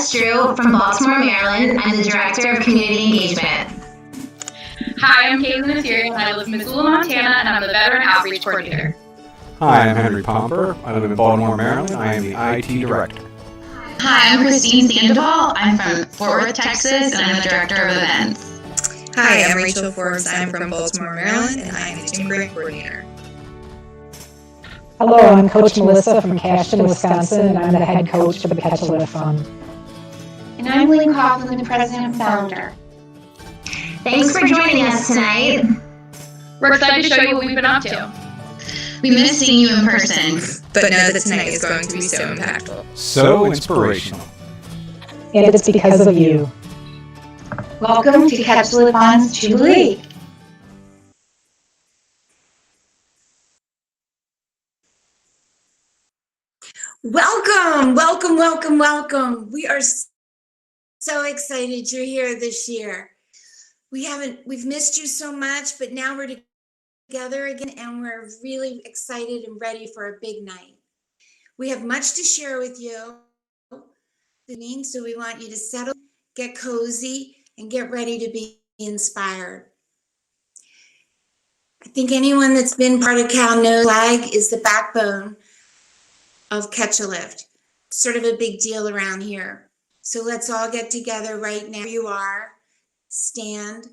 Jess Drew from Baltimore, Maryland. I'm the Director of Community Engagement. Hi, I'm Caitlin Assyria, and I live in Missoula, Montana, and I'm the Veteran Outreach Coordinator. Hi, I'm Henry Pomper. I live in Baltimore, Maryland. I am the IT Director. Hi, I'm Christine Sandoval. I'm from Fort Worth, Texas, and I'm the Director of Events. Hi, I'm Rachel Forbes. I'm from Baltimore, Maryland, and I am the Team Grant Coordinator. Hello, I'm Coach Melissa from Cashton, Wisconsin, and I'm the head coach of the Catch a Lift Fund. And I'm Lynn Coughlin, the president and founder. Thanks for joining us tonight. We're excited to show you what we've been up to. We miss seeing you in person, but know that tonight is going to be so impactful. So inspirational. And it's because of you. Welcome to Catch a Lift Fund's Jubilee. Welcome. We are so excited you're here this year. We've missed you so much, but now we're together again and we're really excited and ready for a big night. We have much to share with you, so we want you to settle, get cozy, and get ready to be inspired. I think anyone that's been part of Cal knows flag is the backbone of Catch a Lift. Sort of a big deal around here. So let's all get together right now. Where you are, stand,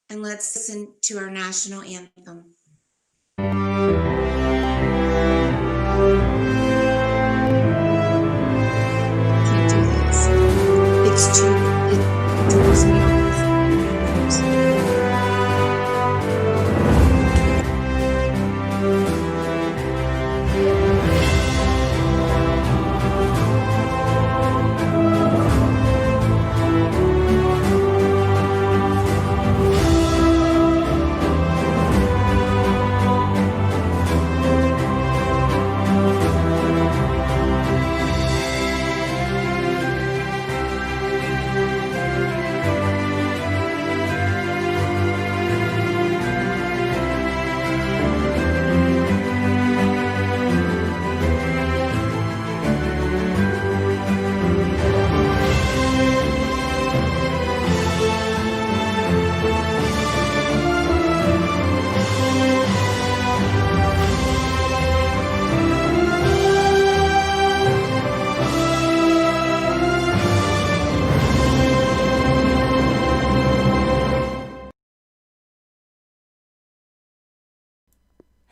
and let's listen to our national anthem. Can't do this. It's too me.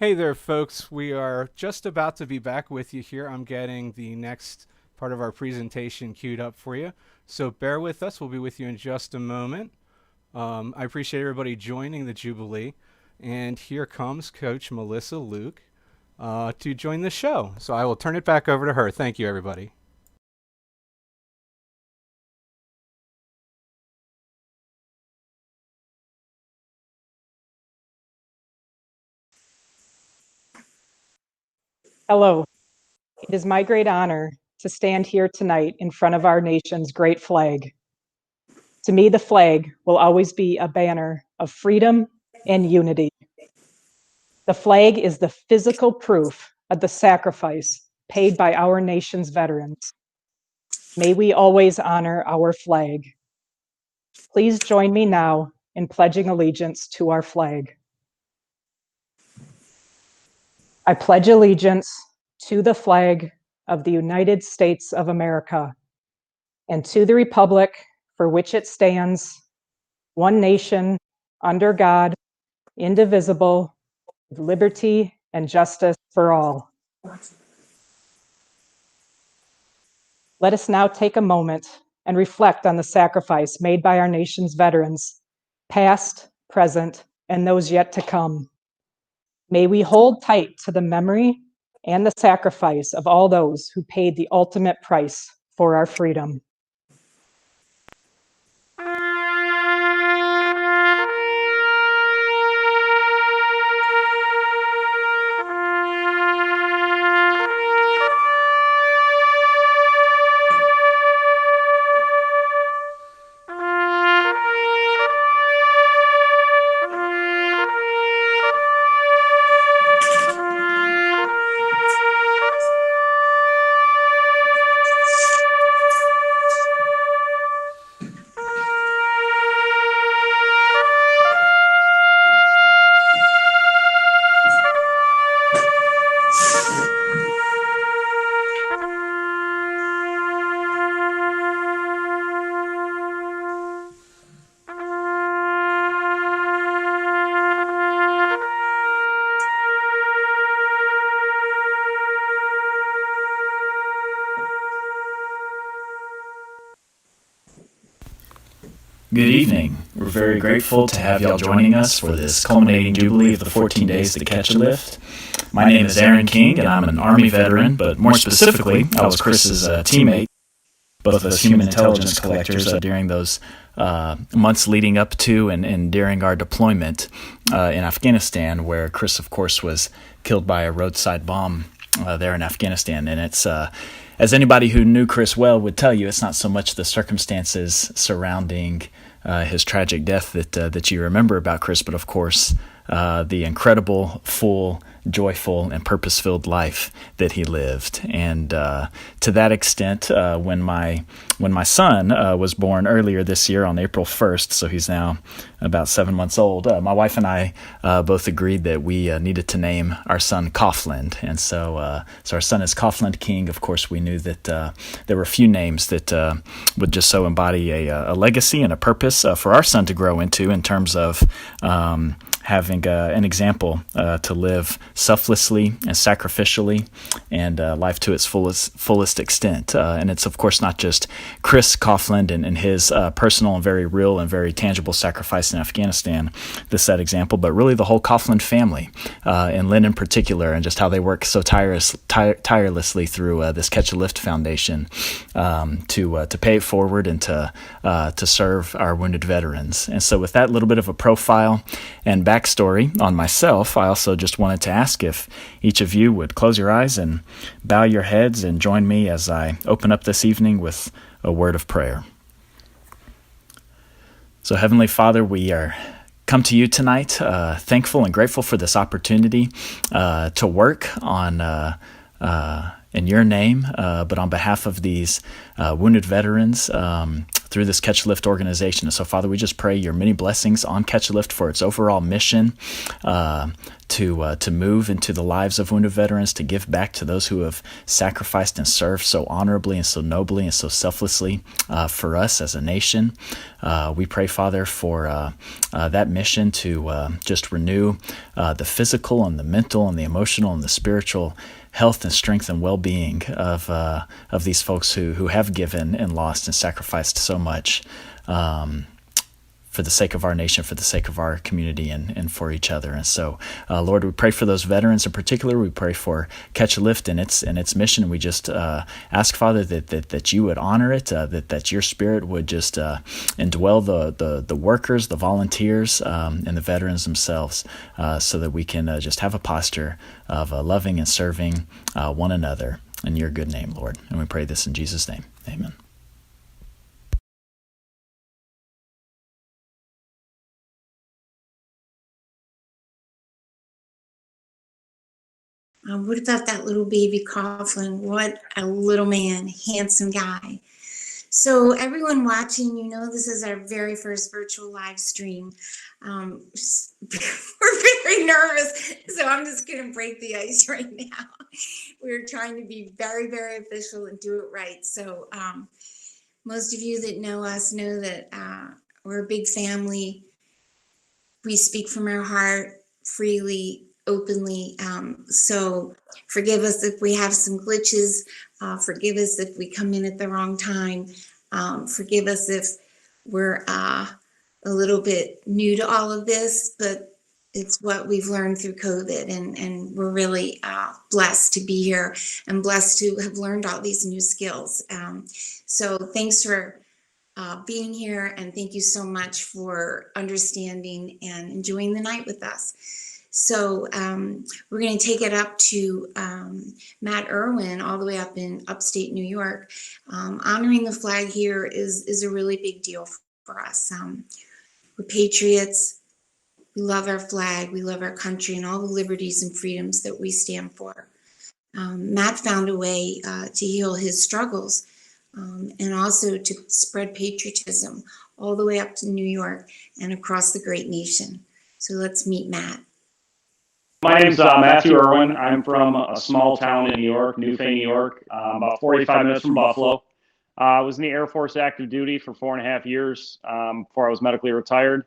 Hey there, folks. We are just about to be back with you here. I'm getting the next part of our presentation queued up for you. So bear with us. We'll be with you in just a moment. I appreciate everybody joining the Jubilee. And here comes Coach Melissa Luke to join the show. So I will turn it back over to her. Thank you, everybody. Hello. It is my great honor to stand here tonight in front of our nation's great flag. To me, the flag will always be a banner of freedom and unity. The flag is the physical proof of the sacrifice paid by our nation's veterans. May we always honor our flag. Please join me now in pledging allegiance to our flag. I pledge allegiance to the flag of the United States of America and to the republic for which it stands, one nation, under God, indivisible, with liberty and justice for all. Let us now take a moment and reflect on the sacrifice made by our nation's veterans, past, present, and those yet to come. May we hold tight to the memory and the sacrifice of all those who paid the ultimate price for our freedom. Good evening. We're very grateful to have y'all joining us for this culminating jubilee of the 14 days to catch a lift. My name is Aaron King, and I'm an Army veteran, but more specifically, I was Chris's teammate, both as human intelligence collectors during those months leading up to and during our deployment in Afghanistan, where Chris, of course, was killed by a roadside bomb there in Afghanistan. And it's as anybody who knew Chris well would tell you, it's not so much the circumstances surrounding his tragic death that you remember about Chris, but of course the incredible, full, joyful, and purpose-filled life that he lived. And to that extent, when my son was born earlier this year on April 1st, so he's now about 7 months old, my wife and I both agreed that we needed to name our son Coughlin. And so our son is Coughlin King. Of course, we knew that there were a few names that would just so embody a legacy and a purpose for our son to grow into in terms of having an example to live selflessly and sacrificially and life to its fullest extent. And it's, of course, not just Chris Coughlin and his personal and very real and very tangible sacrifice in Afghanistan that set example, but really the whole Coughlin family, and Lynn in particular, and just how they work so tirelessly through this Catch a Lift Foundation to pay it forward and to serve our wounded veterans. And so with that little bit of a profile and backstory on myself, I also just wanted to ask if each of you would close your eyes and bow your heads and join me as I open up this evening with a word of prayer. So Heavenly Father, we are come to you tonight thankful and grateful for this opportunity to work on in your name, but on behalf of these wounded veterans through this Catch a Lift organization. And so, Father, we just pray your many blessings on Catch a Lift for its overall mission to move into the lives of wounded veterans, to give back to those who have sacrificed and served so honorably and so nobly and so selflessly for us as a nation. We pray, Father, for that mission to just renew the physical and the mental and the emotional and the spiritual health and strength and well-being of these folks who have given and lost and sacrificed so much for the sake of our nation, for the sake of our community, and for each other. And so, Lord, we pray for those veterans in particular. We pray for Catch a Lift and its mission. And we just ask, Father, that you would honor it, that your Spirit would just indwell the workers, the volunteers, and the veterans themselves, so that we can just have a posture of loving and serving one another in your good name, Lord. And we pray this in Jesus' name. Amen. What about that little baby Coughlin? What a little man, handsome guy. So everyone watching, you know, this is our very first virtual live stream. We're very nervous, so I'm just going to break the ice right now. We're trying to be very, very official and do it right. So most of you that know us know that we're a big family. We speak from our heart freely, openly. So forgive us if we have some glitches. Forgive us if we come in at the wrong time. Forgive us if we're a little bit new to all of this, but it's what we've learned through COVID, and we're really blessed to be here and blessed to have learned all these new skills. So thanks for being here, and thank you so much for understanding and enjoying the night with us. So we're going to take it up to Matt Irwin, all the way up in upstate New York. Honoring the flag here is a really big deal for us. We're patriots. We love our flag. We love our country and all the liberties and freedoms that we stand for. Matt found a way to heal his struggles and also to spread patriotism all the way up to New York and across the great nation. So let's meet Matt. My name's Matthew Irwin. I'm from a small town in New York, Newfane, New York, about 45 minutes from Buffalo. I was in the Air Force active duty for 4.5 years before I was medically retired,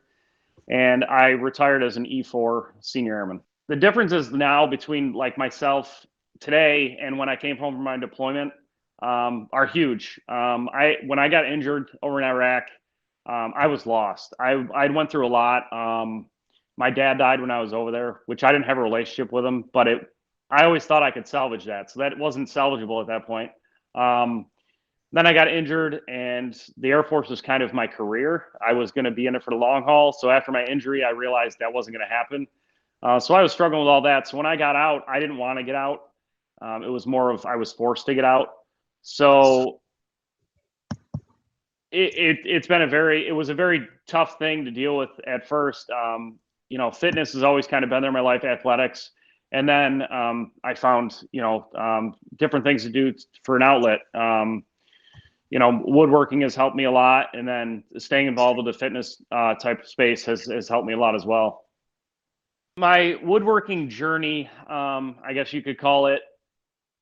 and I retired as an E4 senior airman. The differences now between like myself today and when I came home from my deployment are huge. When I got injured over in Iraq, I was lost. I went through a lot. My dad died when I was over there, which I didn't have a relationship with him, but I always thought I could salvage that. So that wasn't salvageable at that point. Then I got injured, and the Air Force was kind of my career. I was going to be in it for the long haul. So after my injury, I realized that wasn't going to happen. So I was struggling with all that. So when I got out, I didn't want to get out. It was more of I was forced to get out. So it was a very tough thing to deal with at first. Fitness has always kind of been there in my life, athletics. And then I found, different things to do for an outlet. Woodworking has helped me a lot. And then staying involved with the fitness type of space has helped me a lot as well. My woodworking journey, I guess you could call it,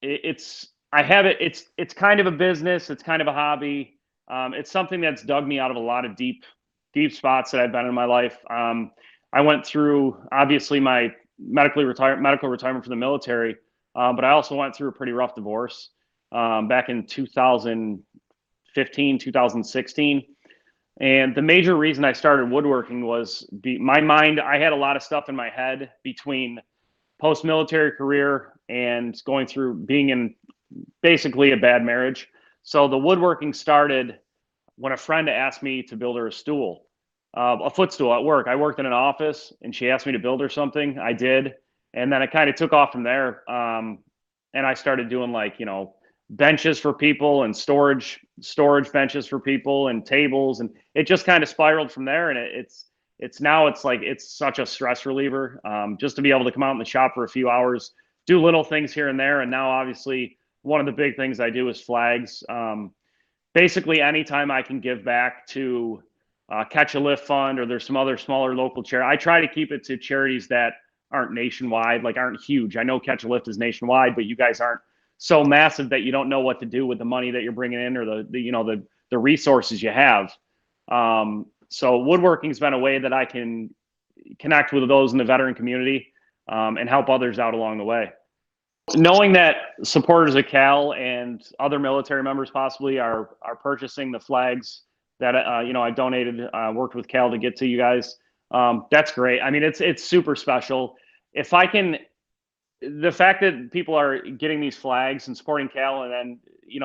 it's kind of a business. It's kind of a hobby. It's something that's dug me out of a lot of deep spots that I've been in my life. I went through obviously my medical retirement from the military, but I also went through a pretty rough divorce back in 2015, 2016. And the major reason I started woodworking was my mind. I had a lot of stuff in my head between post-military career and going through being in basically a bad marriage. So the woodworking started when a friend asked me to build her a stool, a footstool at work. I worked in an office and she asked me to build her something. I did. And then it kind of took off from there. And I started doing benches for people and storage benches for people and tables. And it just kind of spiraled from there. And it's such a stress reliever, just to be able to come out in the shop for a few hours, do little things here and there. And now obviously one of the big things I do is flags. Basically anytime I can give back to Catch a Lift Fund, or there's some other smaller local charity. I try to keep it to charities that aren't nationwide, aren't huge. I know Catch a Lift is nationwide, but you guys aren't so massive that you don't know what to do with the money that you're bringing in, or the resources you have. So woodworking's been a way that I can connect with those in the veteran community and help others out along the way. Knowing that supporters of Cal and other military members possibly are purchasing the flags that I donated, worked with Cal to get to you guys. That's great. I mean, it's super special. The fact that people are getting these flags and supporting Cal, and then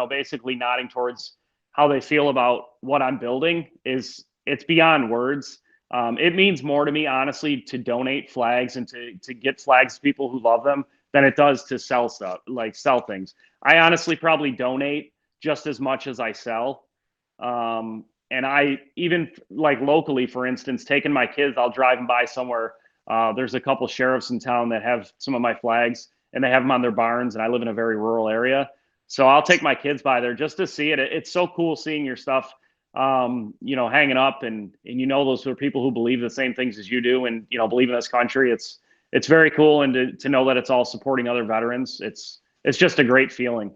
basically nodding towards how they feel about what I'm building, it's beyond words. It means more to me, honestly, to donate flags and to get flags to people who love them than it does to sell stuff, sell things. I honestly probably donate just as much as I sell. And I even locally, for instance, taking my kids, I'll drive them by somewhere. There's a couple sheriffs in town that have some of my flags, and they have them on their barns, and I live in a very rural area. So I'll take my kids by there just to see it. It's so cool seeing your stuff, hanging up, and those are people who believe the same things as you do, and believe in this country. It's very cool, and to know that it's all supporting other veterans. It's just a great feeling.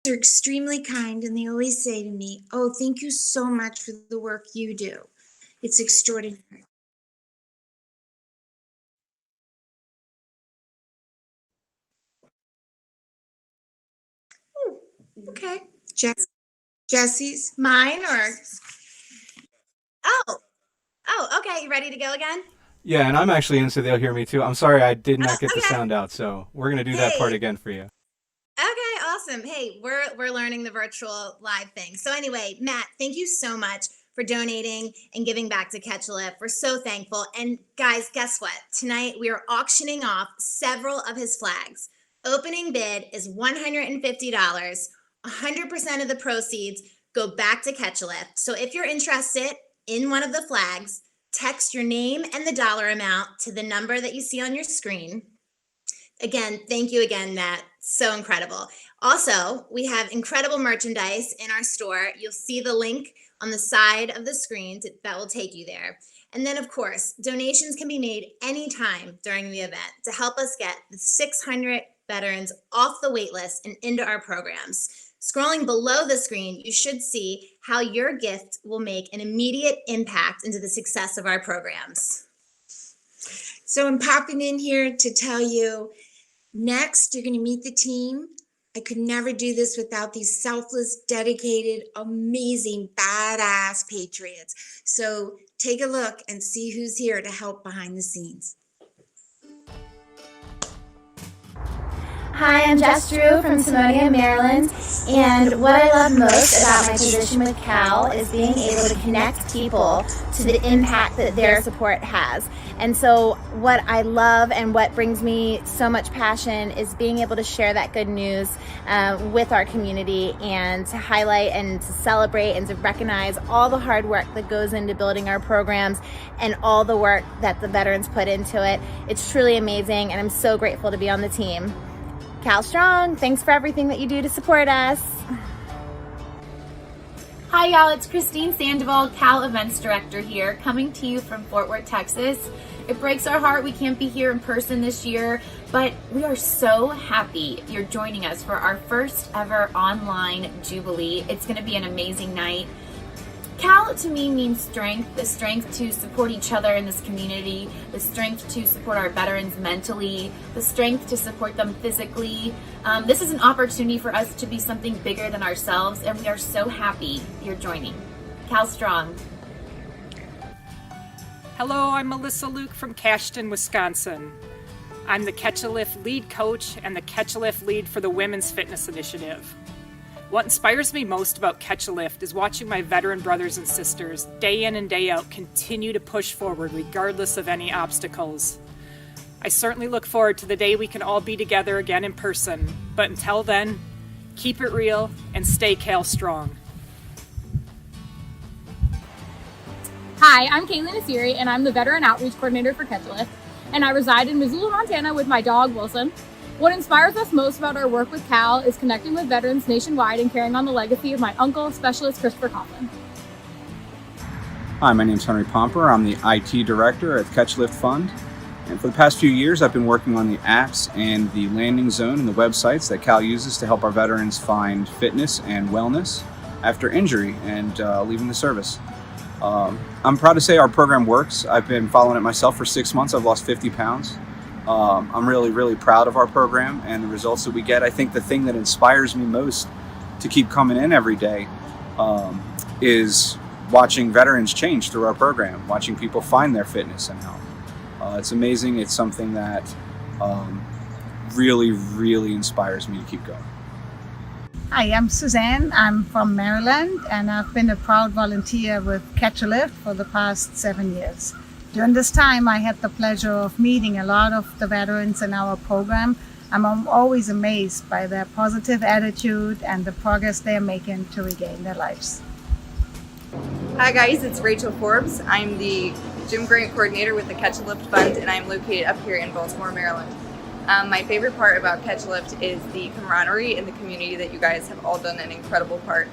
They're extremely kind, and they always say to me, "Oh, thank you so much for the work you do. It's extraordinary." Okay. Jesse's, mine, or Oh, okay. You ready to go again? Yeah, and I'm actually in, so they'll hear me too. I'm sorry I did not get the okay. sound out, so we're gonna do that part Hey. again for you. Okay, awesome. Hey, we're learning the virtual live thing. So anyway, Matt, thank you so much for donating and giving back to Catch a Lift. We're so thankful. And guys, guess what? Tonight we are auctioning off several of his flags. Opening bid is $150. 100% of the proceeds go back to Catch a Lift. So if you're interested in one of the flags, text your name and the dollar amount to the number that you see on your screen. Again, thank you again, Matt. So incredible. Also, we have incredible merchandise in our store. You'll see the link on the side of the screen that will take you there. And then, of course, donations can be made anytime during the event to help us get the 600 veterans off the wait list and into our programs. Scrolling below the screen, you should see how your gift will make an immediate impact into the success of our programs. So I'm popping in here to tell you, next, you're going to meet the team. I could never do this without these selfless, dedicated, amazing, badass patriots. So take a look and see who's here to help behind the scenes. Hi, I'm Jess Drew from Simonia, Maryland, and what I love most about my position with Cal is being able to connect people to the impact that their support has. And so what I love and what brings me so much passion is being able to share that good news with our community and to highlight and to celebrate and to recognize all the hard work that goes into building our programs and all the work that the veterans put into it. It's truly amazing, and I'm so grateful to be on the team. Cal Strong, thanks for everything that you do to support us. Hi y'all, it's Christine Sandoval, Cal Events Director here, coming to you from Fort Worth, Texas. It breaks our heart we can't be here in person this year, but we are so happy you're joining us for our first ever online Jubilee. It's gonna be an amazing night. Cal to me means strength, the strength to support each other in this community, the strength to support our veterans mentally, the strength to support them physically. This is an opportunity for us to be something bigger than ourselves, and we are so happy you're joining. Cal Strong. Hello, I'm Melissa Luke from Cashton, Wisconsin. I'm the Catch a Lift lead coach and the Catch a Lift lead for the Women's Fitness Initiative. What inspires me most about Catch a Lift is watching my veteran brothers and sisters day in and day out continue to push forward regardless of any obstacles. I certainly look forward to the day we can all be together again in person, but until then, keep it real and stay Cal Strong. Hi, I'm Kaylee Nasiri, and I'm the Veteran Outreach Coordinator for Catch a Lift, and I reside in Missoula, Montana with my dog, Wilson. What inspires us most about our work with Cal is connecting with veterans nationwide and carrying on the legacy of my uncle, Specialist Christopher Coughlin. Hi, my name is Henry Pomper. I'm the IT Director at the Catch a Lift Fund. And for the past few years, I've been working on the apps and the landing zone and the websites that Cal uses to help our veterans find fitness and wellness after injury and leaving the service. I'm proud to say our program works. I've been following it myself for 6 months. I've lost 50 pounds. I'm really proud of our program and the results that we get. I think the thing that inspires me most to keep coming in every day is watching veterans change through our program, watching people find their fitness and health. It's amazing. It's something that really inspires me to keep going. Hi, I'm Suzanne. I'm from Maryland, and I've been a proud volunteer with Catch a Lift for the past 7 years. During this time, I had the pleasure of meeting a lot of the veterans in our program. I'm always amazed by their positive attitude and the progress they're making to regain their lives. Hi guys, it's Rachel Forbes. I'm the Gym Grant Coordinator with the Catch a Lift Fund, and I'm located up here in Baltimore, Maryland. My favorite part about Catch a Lift is the camaraderie and the community that you guys have all done an incredible part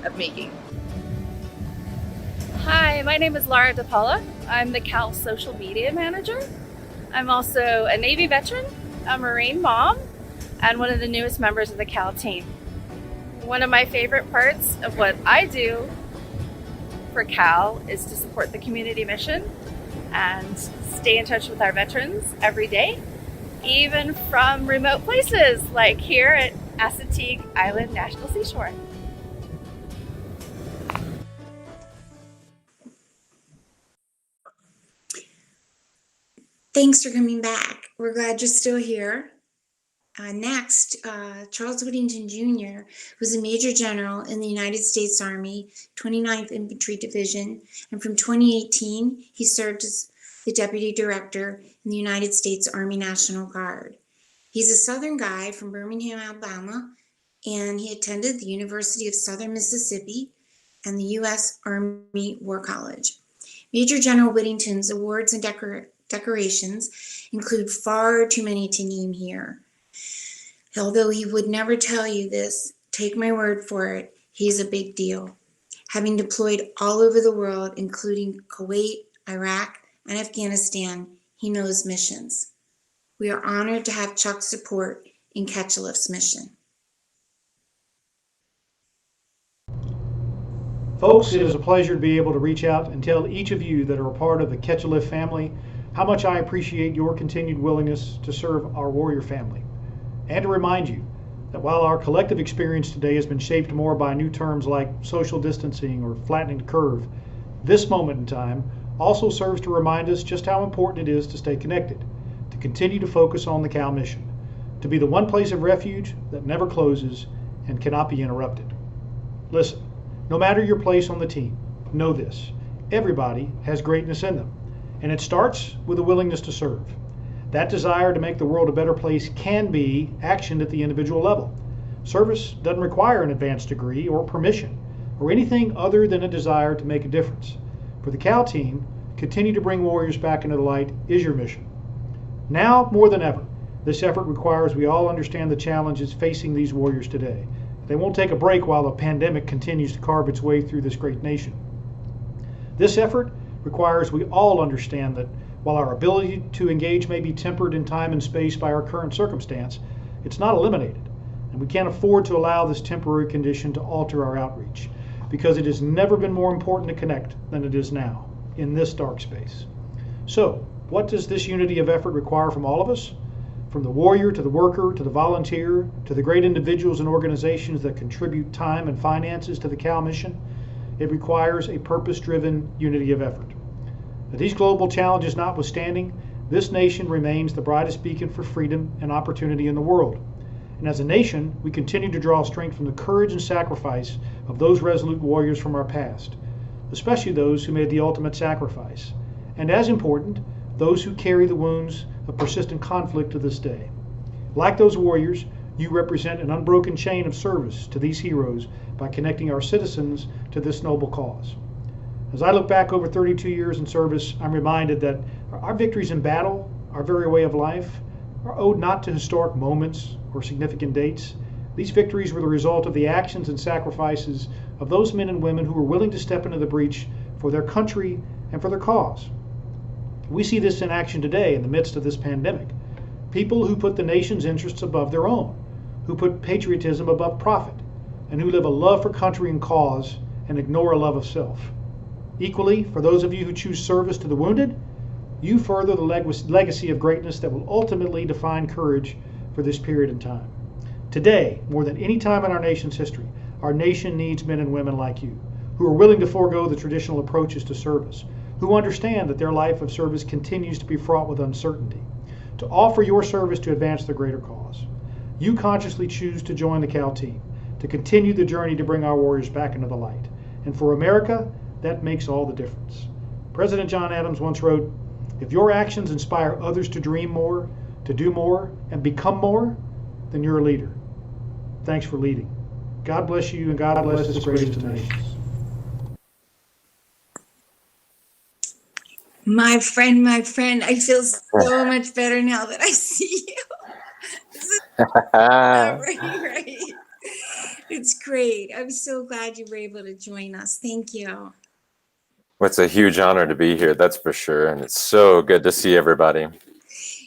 of making. Hi, my name is Laura DePaula. I'm the Cal Social Media Manager. I'm also a Navy veteran, a Marine mom, and one of the newest members of the Cal team. One of my favorite parts of what I do for Cal is to support the community mission and stay in touch with our veterans every day, even from remote places like here at Assateague Island National Seashore. Thanks for coming back. We're glad you're still here. Next, Charles Whittington Jr. was a Major General in the United States Army, 29th Infantry Division, and from 2018, he served as the Deputy Director in the United States Army National Guard. He's a Southern guy from Birmingham, Alabama, and he attended the University of Southern Mississippi and the U.S. Army War College. Major General Whittington's awards and decorations include far too many to name here. Although he would never tell you this, take my word for it, he's a big deal. Having deployed all over the world, including Kuwait, Iraq, and Afghanistan, he knows missions. We are honored to have Chuck's support in Ketchliff's mission. Folks, it is a pleasure to be able to reach out and tell each of you that are a part of the Ketchliff family how much I appreciate your continued willingness to serve our warrior family. And to remind you that while our collective experience today has been shaped more by new terms like social distancing or flattening the curve, this moment in time also serves to remind us just how important it is to stay connected, to continue to focus on the Cal mission, to be the one place of refuge that never closes and cannot be interrupted. Listen, no matter your place on the team, know this: everybody has greatness in them, and it starts with a willingness to serve. That desire to make the world a better place can be actioned at the individual level. Service doesn't require an advanced degree or permission or anything other than a desire to make a difference. For the Cal team, continue to bring warriors back into the light is your mission. Now more than ever, this effort requires we all understand the challenges facing these warriors today. They won't take a break while the pandemic continues to carve its way through this great nation. This effort requires we all understand that while our ability to engage may be tempered in time and space by our current circumstance, it's not eliminated, and we can't afford to allow this temporary condition to alter our outreach, because it has never been more important to connect than it is now, in this dark space. So, what does this unity of effort require from all of us? From the warrior to the worker to the volunteer to the great individuals and organizations that contribute time and finances to the Cal mission, it requires a purpose-driven unity of effort. These global challenges notwithstanding, this nation remains the brightest beacon for freedom and opportunity in the world. And as a nation, we continue to draw strength from the courage and sacrifice of those resolute warriors from our past, especially those who made the ultimate sacrifice. And as important, those who carry the wounds of persistent conflict to this day. Like those warriors, you represent an unbroken chain of service to these heroes by connecting our citizens to this noble cause. As I look back over 32 years in service, I'm reminded that our victories in battle, our very way of life, are owed not to historic moments or significant dates. These victories were the result of the actions and sacrifices of those men and women who were willing to step into the breach for their country and for their cause. We see this in action today in the midst of this pandemic. People who put the nation's interests above their own, who put patriotism above profit, and who live a love for country and cause and ignore a love of self. Equally, for those of you who choose service to the wounded, you further the legacy of greatness that will ultimately define courage for this period in time. Today, more than any time in our nation's history, our nation needs men and women like you, who are willing to forego the traditional approaches to service, who understand that their life of service continues to be fraught with uncertainty, to offer your service to advance the greater cause. You consciously choose to join the Cal team, to continue the journey to bring our warriors back into the light. And for America, that makes all the difference. President John Adams once wrote, "If your actions inspire others to dream more, to do more, and become more, then you're a leader." Thanks for leading. God bless you, and God bless this greatest of nations. My friend, I feel so much better now that I see you. This is right. It's great. I'm so glad you were able to join us. Thank you. Well, it's a huge honor to be here, that's for sure. And it's so good to see everybody.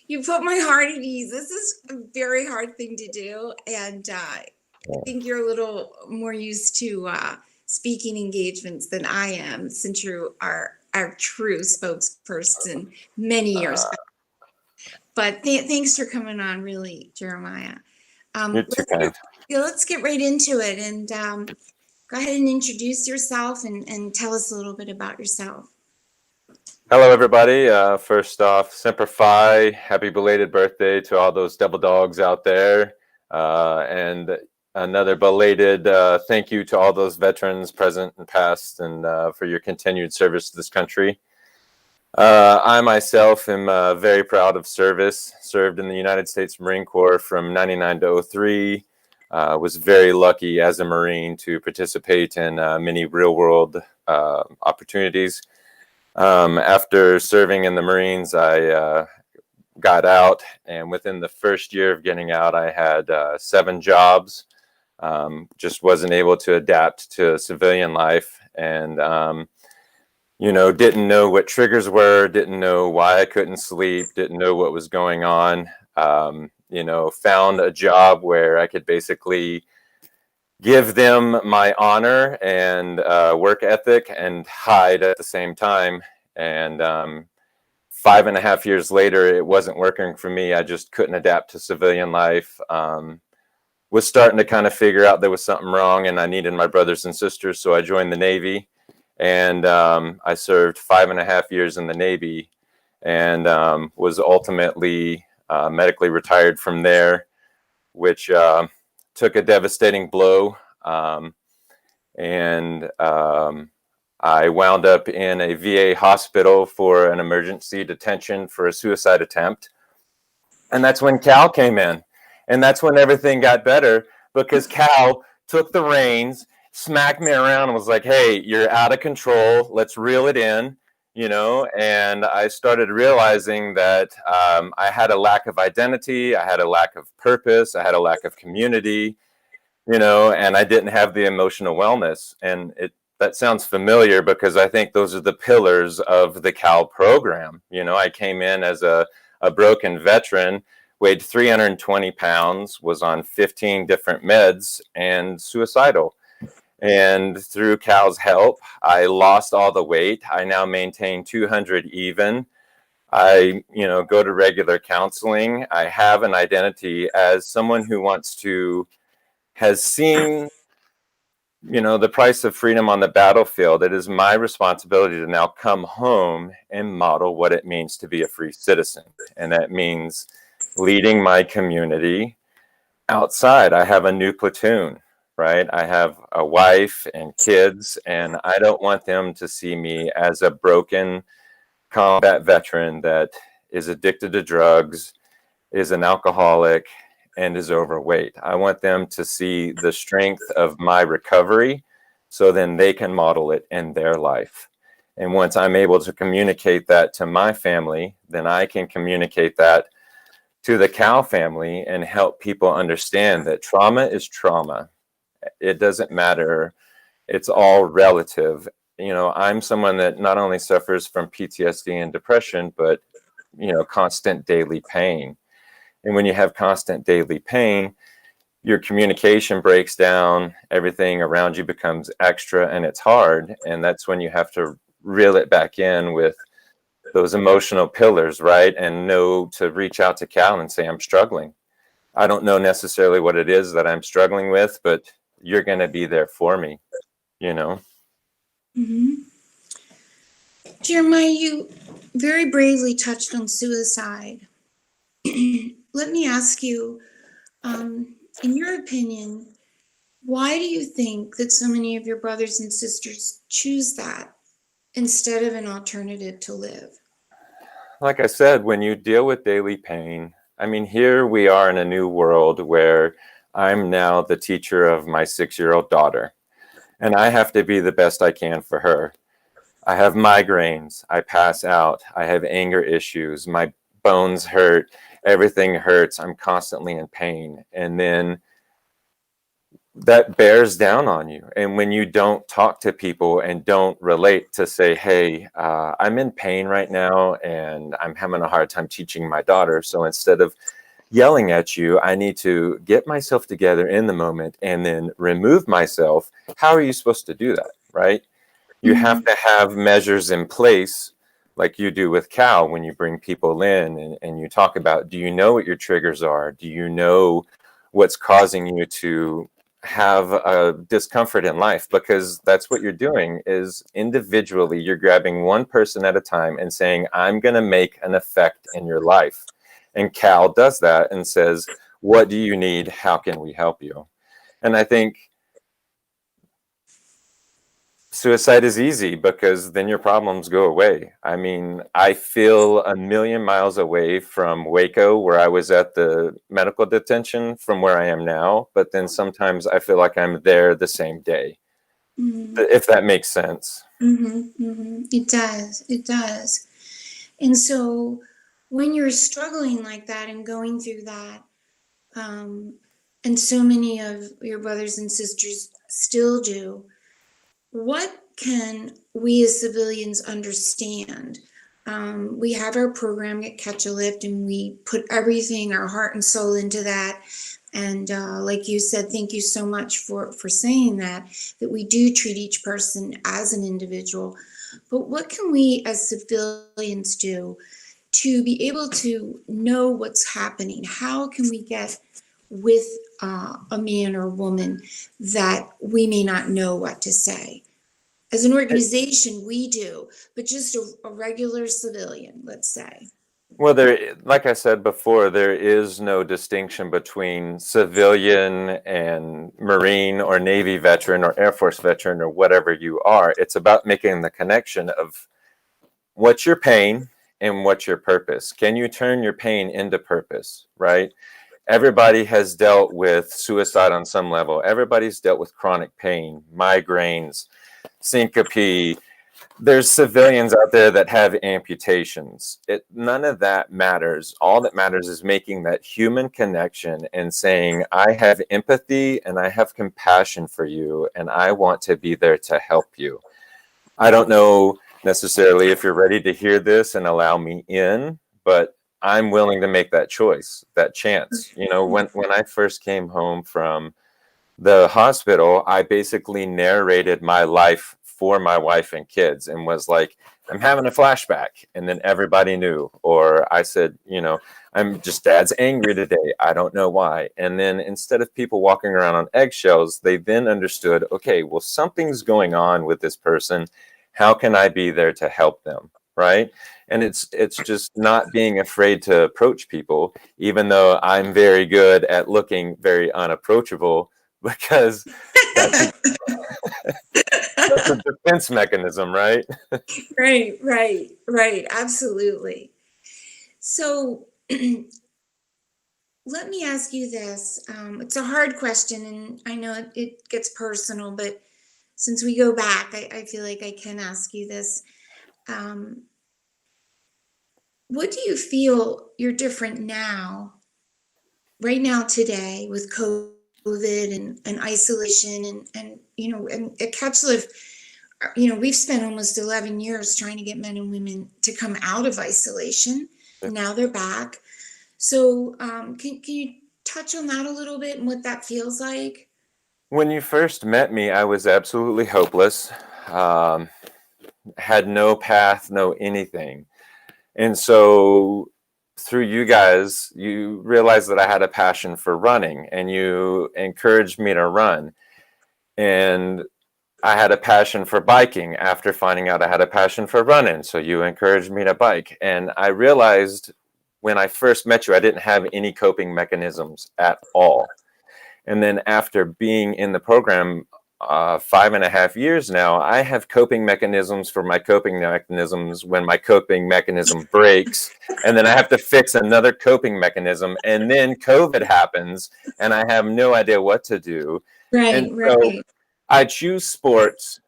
You put my heart at ease. This is a very hard thing to do. And I think you're a little more used to speaking engagements than I am, since you are our true spokesperson many years back. But thanks for coming on, really, Jeremiah. Let's get right into it, and go ahead and introduce yourself and tell us a little bit about yourself. Hello, everybody. First off, Semper Fi, happy belated birthday to all those double dogs out there. And another belated thank you to all those veterans present and past, and for your continued service to this country. I myself am very proud of service. Served in the United States Marine Corps from 99 to 03. Was very lucky as a Marine to participate in many real-world opportunities. After serving in the Marines, I got out, and within the first year of getting out, I had 7 jobs. Just wasn't able to adapt to civilian life, and didn't know what triggers were, didn't know why I couldn't sleep, didn't know what was going on. Found a job where I could basically give them my honor and work ethic and hide at the same time. And 5.5 years later, it wasn't working for me. I just couldn't adapt to civilian life. Was starting to kind of figure out there was something wrong, and I needed my brothers and sisters, so I joined the Navy. And I served 5.5 years in the Navy, and was ultimately medically retired from there, which took a devastating blow. I wound up in a VA hospital for an emergency detention for a suicide attempt. And that's when Cal came in. And that's when everything got better, because Cal took the reins, smacked me around, and was like, hey, you're out of control. Let's reel it in, and I started realizing that I had a lack of identity. I had a lack of purpose. I had a lack of community, and I didn't have the emotional wellness. And that sounds familiar because I think those are the pillars of the Cal program. I came in as a broken veteran, weighed 320 pounds, was on 15 different meds, and suicidal. And through Cal's help, I lost all the weight. I now maintain 200 even. I, go to regular counseling. I have an identity as someone who has seen, the price of freedom on the battlefield. It is my responsibility to now come home and model what it means to be a free citizen. And that means leading my community outside. I have a new platoon, right? I have a wife and kids, and I don't want them to see me as a broken combat veteran that is addicted to drugs, is an alcoholic, and is overweight. I want them to see the strength of my recovery, so then they can model it in their life. And once I'm able to communicate that to my family, then I can communicate that to the Cal family and help people understand that trauma is trauma. It doesn't matter. It's all relative. I'm someone that not only suffers from PTSD and depression, but, constant daily pain. And when you have constant daily pain, your communication breaks down, everything around you becomes extra, and it's hard. And that's when you have to reel it back in with those emotional pillars, right? And know to reach out to Cal and say, I'm struggling. I don't know necessarily what it is that I'm struggling with, but you're going to be there for me, Mm-hmm. Jeremiah, you very bravely touched on suicide. Let me ask you, in your opinion, why do you think that so many of your brothers and sisters choose that instead of an alternative to live? Like I said, when you deal with daily pain, here we are in a new world where I'm now the teacher of my 6-year-old daughter, and I have to be the best I can for her. I have migraines, I pass out, I have anger issues, my bones hurt, everything hurts, I'm constantly in pain. And then that bears down on you. And when you don't talk to people and don't relate to say, hey, I'm in pain right now and I'm having a hard time teaching my daughter. So instead of yelling at you, I need to get myself together in the moment and then remove myself. How are you supposed to do that, right? You have to have measures in place like you do with Cal when you bring people in and you talk about, do you know what your triggers are? Do you know what's causing you to have a discomfort in life, because that's what you're doing is individually you're grabbing one person at a time and saying, I'm going to make an effect in your life. And Cal does that and says, what do you need? How can we help you? And I think suicide is easy because then your problems go away. I mean, I feel a million miles away from Waco, where I was at the medical detention, from where I am now. But then sometimes I feel like I'm there the same day, if that makes sense. It does. It does. And so when you're struggling like that and going through that, and so many of your brothers and sisters still do, what can we as civilians understand? We have our program at Catch a Lift, and we put everything, our heart and soul into that. And like you said, thank you so much for saying that we do treat each person as an individual. But what can we as civilians do to be able to know what's happening? How can we get with a man or woman that we may not know what to say? As an organization, we do, but just a regular civilian, let's say. Well, like I said before, there is no distinction between civilian and Marine or Navy veteran or Air Force veteran or whatever you are. It's about making the connection of what's your pain and what's your purpose. Can you turn your pain into purpose, right? Everybody has dealt with suicide on some level. Everybody's dealt with chronic pain, migraines, syncope. There's civilians out there that have amputations. None of that matters. All that matters is making that human connection and saying, I have empathy and I have compassion for you, and I want to be there to help you. I don't know necessarily if you're ready to hear this and allow me in, but I'm willing to make that choice, that chance. You know, when I first came home from the hospital, I basically narrated my life for my wife and kids and was like, I'm having a flashback. And then everybody knew. Or I said, you know, I'm just, Dad's angry today. I don't know why. And then instead of people walking around on eggshells, they then understood, okay, well, something's going on with this person. How can I be there to help them? Right. And it's just not being afraid to approach people, even though I'm very good at looking very unapproachable, because that's a defense mechanism, right? Right. Absolutely. So let me ask you this. It's a hard question, and I know it gets personal, but since we go back, I feel like I can ask you this. What do you feel you're different now, right now today, with COVID and isolation and you know, and at Catch Lift, you know, we've spent almost 11 years trying to get men and women to come out of isolation. Now they're back. So can you touch on that a little bit and what that feels like? When you first met me, I was absolutely hopeless, had no path, no anything. And so through you guys, you realized that I had a passion for running, and you encouraged me to run. And I had a passion for biking after finding out I had a passion for running. So you encouraged me to bike. And I realized when I first met you, I didn't have any coping mechanisms at all. And then after being in the program 5.5 years now, I have coping mechanisms for my coping mechanisms when my coping mechanism breaks. And then I have to fix another coping mechanism. And then COVID happens and I have no idea what to do. Right. So I choose sports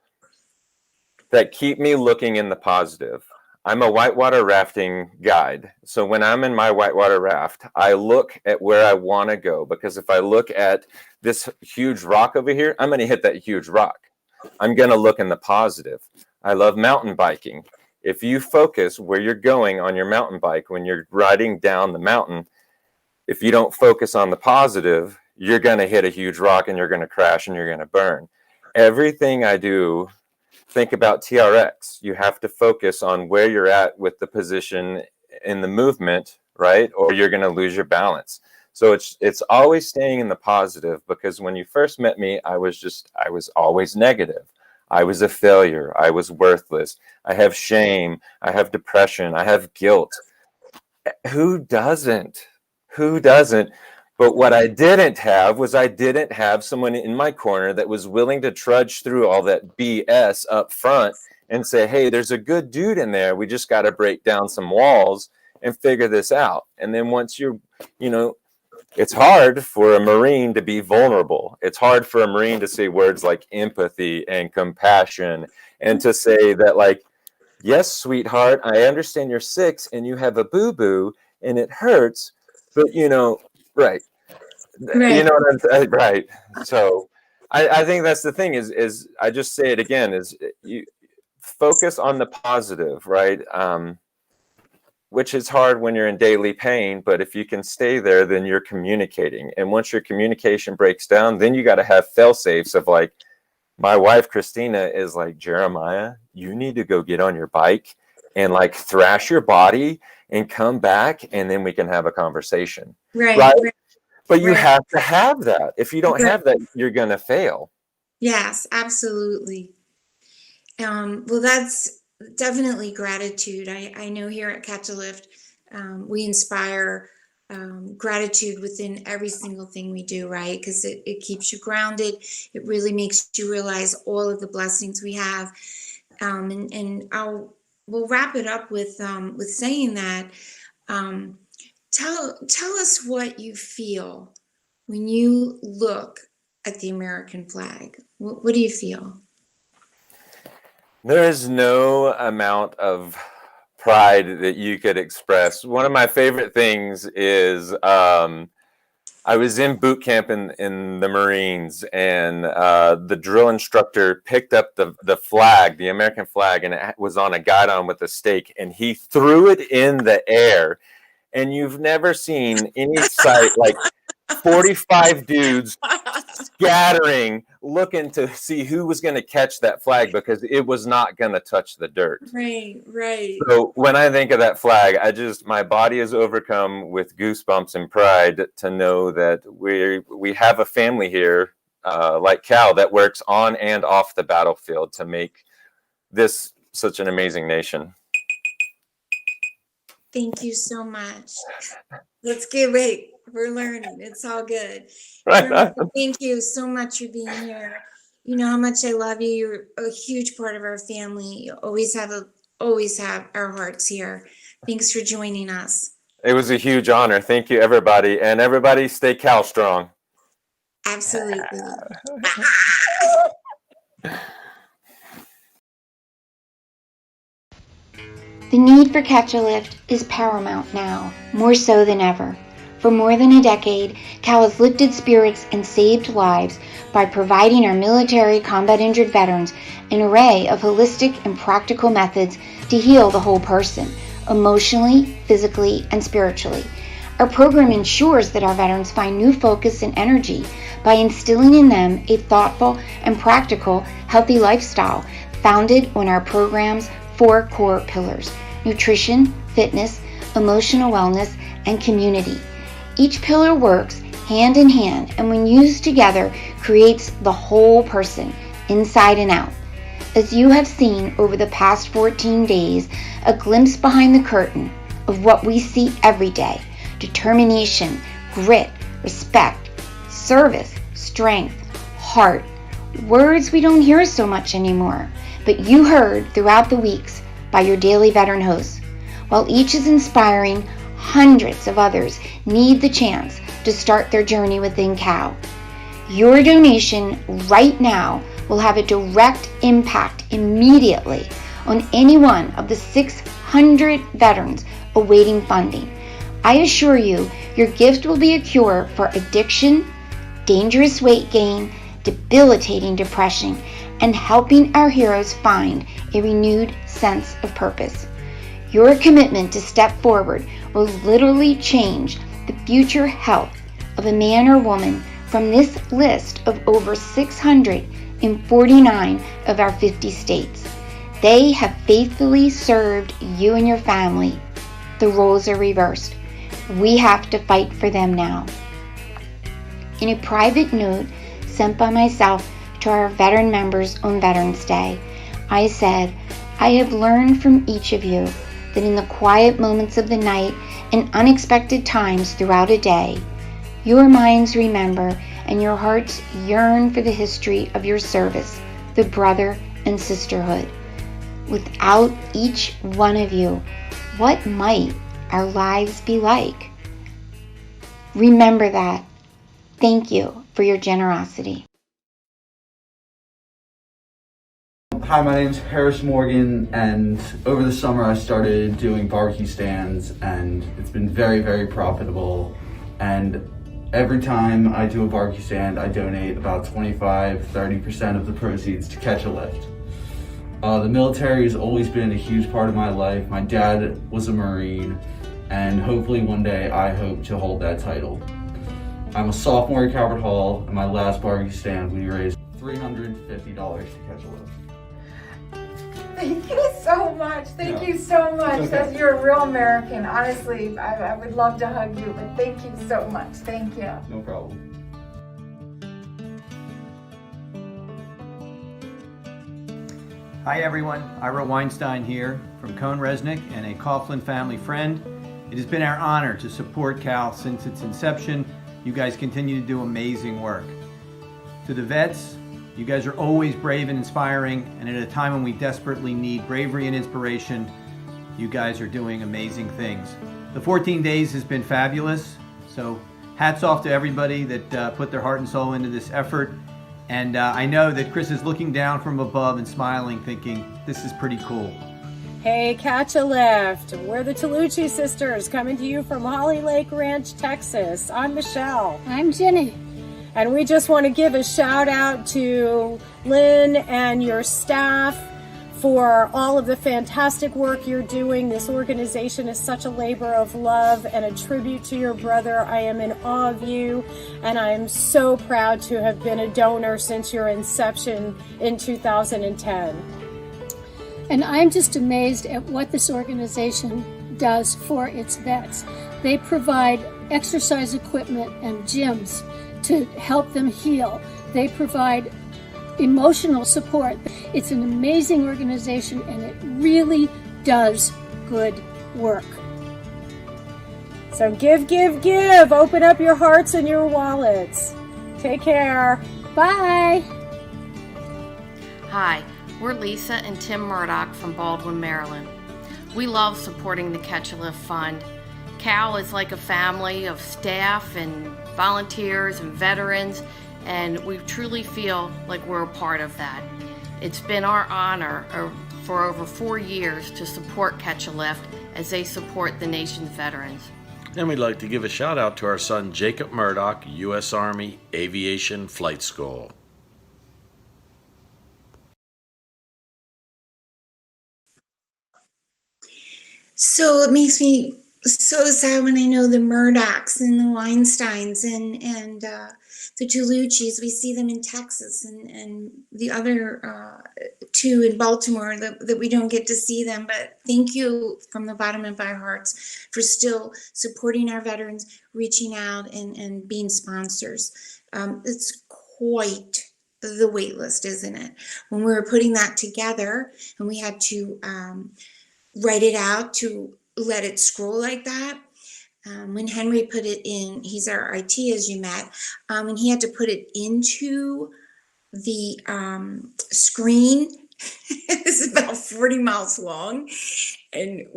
that keep me looking in the positive. I'm a whitewater rafting guide. So when I'm in my whitewater raft, I look at where I want to go, because if I look at this huge rock over here, I'm going to hit that huge rock. I'm going to look in the positive. I love mountain biking. If you focus where you're going on your mountain bike when you're riding down the mountain, if you don't focus on the positive, you're going to hit a huge rock and you're going to crash and you're going to burn. Everything I do, think about TRX. You have to focus on where you're at with the position in the movement, right? Or you're going to lose your balance. So it's always staying in the positive, because when you first met me, I was always negative. I was a failure. I was worthless. I have shame. I have depression. I have guilt. Who doesn't? Who doesn't? But what I didn't have was I didn't have someone in my corner that was willing to trudge through all that BS up front and say, hey, there's a good dude in there. We just got to break down some walls and figure this out. And then once it's hard for a Marine to be vulnerable. It's hard for a Marine to say words like empathy and compassion, and to say that, like, yes, sweetheart, I understand you're 6 and you have a boo-boo and it hurts, but right. You know what I'm saying? Right. So I think that's the thing is I just say it again, is you focus on the positive, right? Which is hard when you're in daily pain, but if you can stay there, then you're communicating. And once your communication breaks down, then you got to have fail-safes of, like, my wife, Christina, is like, Jeremiah, you need to go get on your bike and, like, thrash your body and come back, and then we can have a conversation. Right? But you have to have that. If you don't have that, you're going to fail. Yes, absolutely. Well, that's definitely gratitude. I know here at Catch a Lift, we inspire gratitude within every single thing we do, right? Because it keeps you grounded. It really makes you realize all of the blessings we have. And we'll wrap it up with saying that. Tell us what you feel when you look at the American flag. What do you feel? There is no amount of pride that you could express. One of my favorite things is I was in boot camp in the Marines, and the drill instructor picked up the flag, the American flag, and it was on a guidon with a stake, and he threw it in the air. And you've never seen any sight like 45 dudes scattering, looking to see who was going to catch that flag, because it was not going to touch the dirt. Right. So when I think of that flag, my body is overcome with goosebumps and pride to know that we have a family here, like Cal, that works on and off the battlefield to make this such an amazing nation. Thank you so much. Let's get right. We're learning. It's all good. Right. Thank you so much for being here. You know how much I love you. You're a huge part of our family. You always have our hearts here. Thanks for joining us. It was a huge honor. Thank you, everybody. And everybody stay Cal strong. Absolutely. The need for Catch a Lift is paramount now, more so than ever. For more than a decade, Cal has lifted spirits and saved lives by providing our military combat injured veterans an array of holistic and practical methods to heal the whole person, emotionally, physically, and spiritually. Our program ensures that our veterans find new focus and energy by instilling in them a thoughtful and practical, healthy lifestyle founded on our program's 4 core pillars: nutrition, fitness, emotional wellness, and community. Each pillar works hand in hand, and when used together, creates the whole person, inside and out. As you have seen over the past 14 days, a glimpse behind the curtain of what we see every day: determination, grit, respect, service, strength, heart. Words we don't hear so much anymore, but you heard throughout the weeks by your daily veteran hosts. While each is inspiring, hundreds of others need the chance to start their journey within Cal. Your donation right now will have a direct impact immediately on any one of the 600 veterans awaiting funding. I assure you, your gift will be a cure for addiction, dangerous weight gain, debilitating depression, and helping our heroes find a renewed sense of purpose. Your commitment to step forward will literally change the future health of a man or woman from this list of over 649 of our 50 states. They have faithfully served you and your family. The roles are reversed. We have to fight for them now. In a private note sent by myself to our veteran members on Veterans Day, I said, "I have learned from each of you that in the quiet moments of the night and unexpected times throughout a day, your minds remember and your hearts yearn for the history of your service, the brother and sisterhood. Without each one of you, what might our lives be like? Remember that. Thank you for your generosity." Hi, my name's Harris Morgan, and over the summer I started doing barbecue stands, and it's been very, very profitable. And every time I do a barbecue stand, I donate about 25-30% of the proceeds to Catch a Lift. The military has always been a huge part of my life. My dad was a Marine, and hopefully one day I hope to hold that title. I'm a sophomore at Calvert Hall, and my last barbecue stand we raised $350 to Catch a Lift. Thank you so much. Thank you so much. Okay. You're a real American. Honestly, I would love to hug you, but thank you so much. Thank you. No problem. Hi everyone, Ira Weinstein here from Cone Resnick and a Coughlin family friend. It has been our honor to support Cal since its inception. You guys continue to do amazing work. To the vets, you guys are always brave and inspiring, and at a time when we desperately need bravery and inspiration, you guys are doing amazing things. The 14 days has been fabulous, so hats off to everybody that put their heart and soul into this effort. And I know that Chris is looking down from above and smiling, thinking, this is pretty cool. Hey, Catch a Lift. We're the Tolucci sisters coming to you from Holly Lake Ranch, Texas. I'm Michelle. I'm Jenny. And we just want to give a shout out to Lynn and your staff for all of the fantastic work you're doing. This organization is such a labor of love and a tribute to your brother. I am in awe of you, and I am so proud to have been a donor since your inception in 2010. And I'm just amazed at what this organization does for its vets. They provide exercise equipment and gyms to help them heal. They provide emotional support. It's an amazing organization, and it really does good work. So give, give, give. Open up your hearts and your wallets. Take care. Bye. Hi, we're Lisa and Tim Murdoch from Baldwin, Maryland. We love supporting the Catch a Lift Fund. Cal is like a family of staff and volunteers and veterans, and we truly feel like we're a part of that. It's been our honor for over 4 years to support Catch a Lift as they support the nation's veterans. And we'd like to give a shout out to our son Jacob Murdoch, U.S. Army Aviation Flight School. So it makes me so sad when I know the Murdochs and the Weinsteins and the Toluccis. We see them in Texas and the other two in Baltimore that we don't get to see them. But thank you from the bottom of our hearts for still supporting our veterans, reaching out and being sponsors. It's quite the wait list, isn't it? When we were putting that together and we had to write it out to let it scroll like that. When Henry put it in, he's our IT, as you met, and he had to put it into the screen. It was about 40 miles long, and it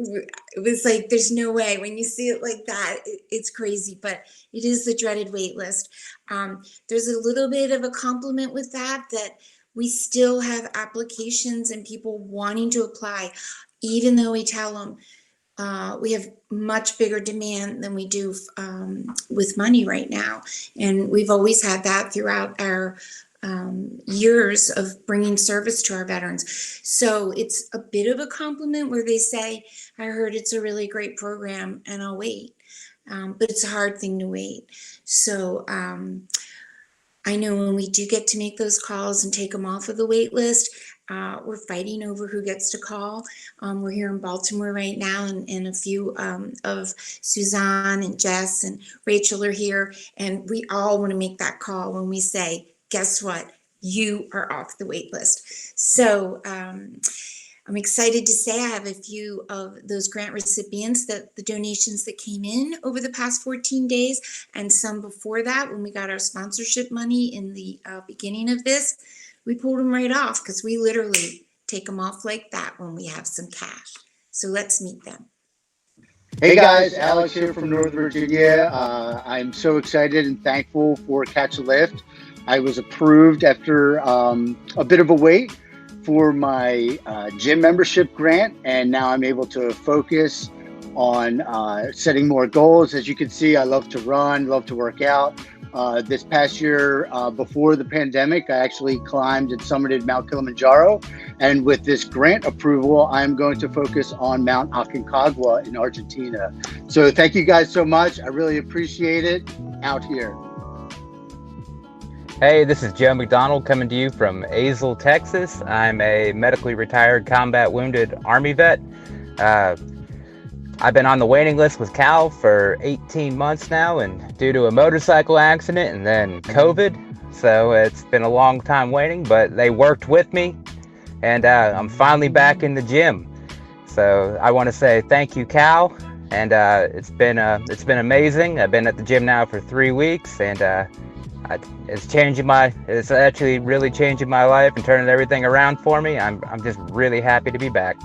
was like, there's no way. When you see it like that, it's crazy, but it is the dreaded wait list. There's a little bit of a compliment with that we still have applications and people wanting to apply, even though we tell them we have much bigger demand than we do with money right now. And we've always had that throughout our years of bringing service to our veterans. So it's a bit of a compliment where they say, I heard it's a really great program and I'll wait. But it's a hard thing to wait. So I know when we do get to make those calls and take them off of the wait list, We're fighting over who gets to call. We're here in Baltimore right now, and a few of Suzanne and Jess and Rachel are here, and we all want to make that call when we say, guess what? You are off the wait list. So I'm excited to say I have a few of those grant recipients, that the donations that came in over the past 14 days, and some before that when we got our sponsorship money in the beginning of this. We pulled them right off because we literally take them off like that when we have some cash. So let's meet them. Hey guys, Alex here from Northern Virginia. I'm so excited and thankful for Catch a Lift. I was approved after a bit of a wait for my gym membership grant, and now I'm able to focus on setting more goals. As you can see, I love to run, love to work out. This past year, before the pandemic, I actually climbed and summited Mount Kilimanjaro. And with this grant approval, I'm going to focus on Mount Aconcagua in Argentina. So thank you guys so much. I really appreciate it. Out here. Hey, this is Joe McDonald coming to you from Azle, Texas. I'm a medically retired combat wounded Army vet. I've been on the waiting list with Cal for 18 months now, and due to a motorcycle accident and then COVID, so it's been a long time waiting, but they worked with me, and I'm finally back in the gym. So I want to say thank you, Cal, and it's been amazing. I've been at the gym now for 3 weeks, and it's actually really changing my life and turning everything around for me. I'm just really happy to be back.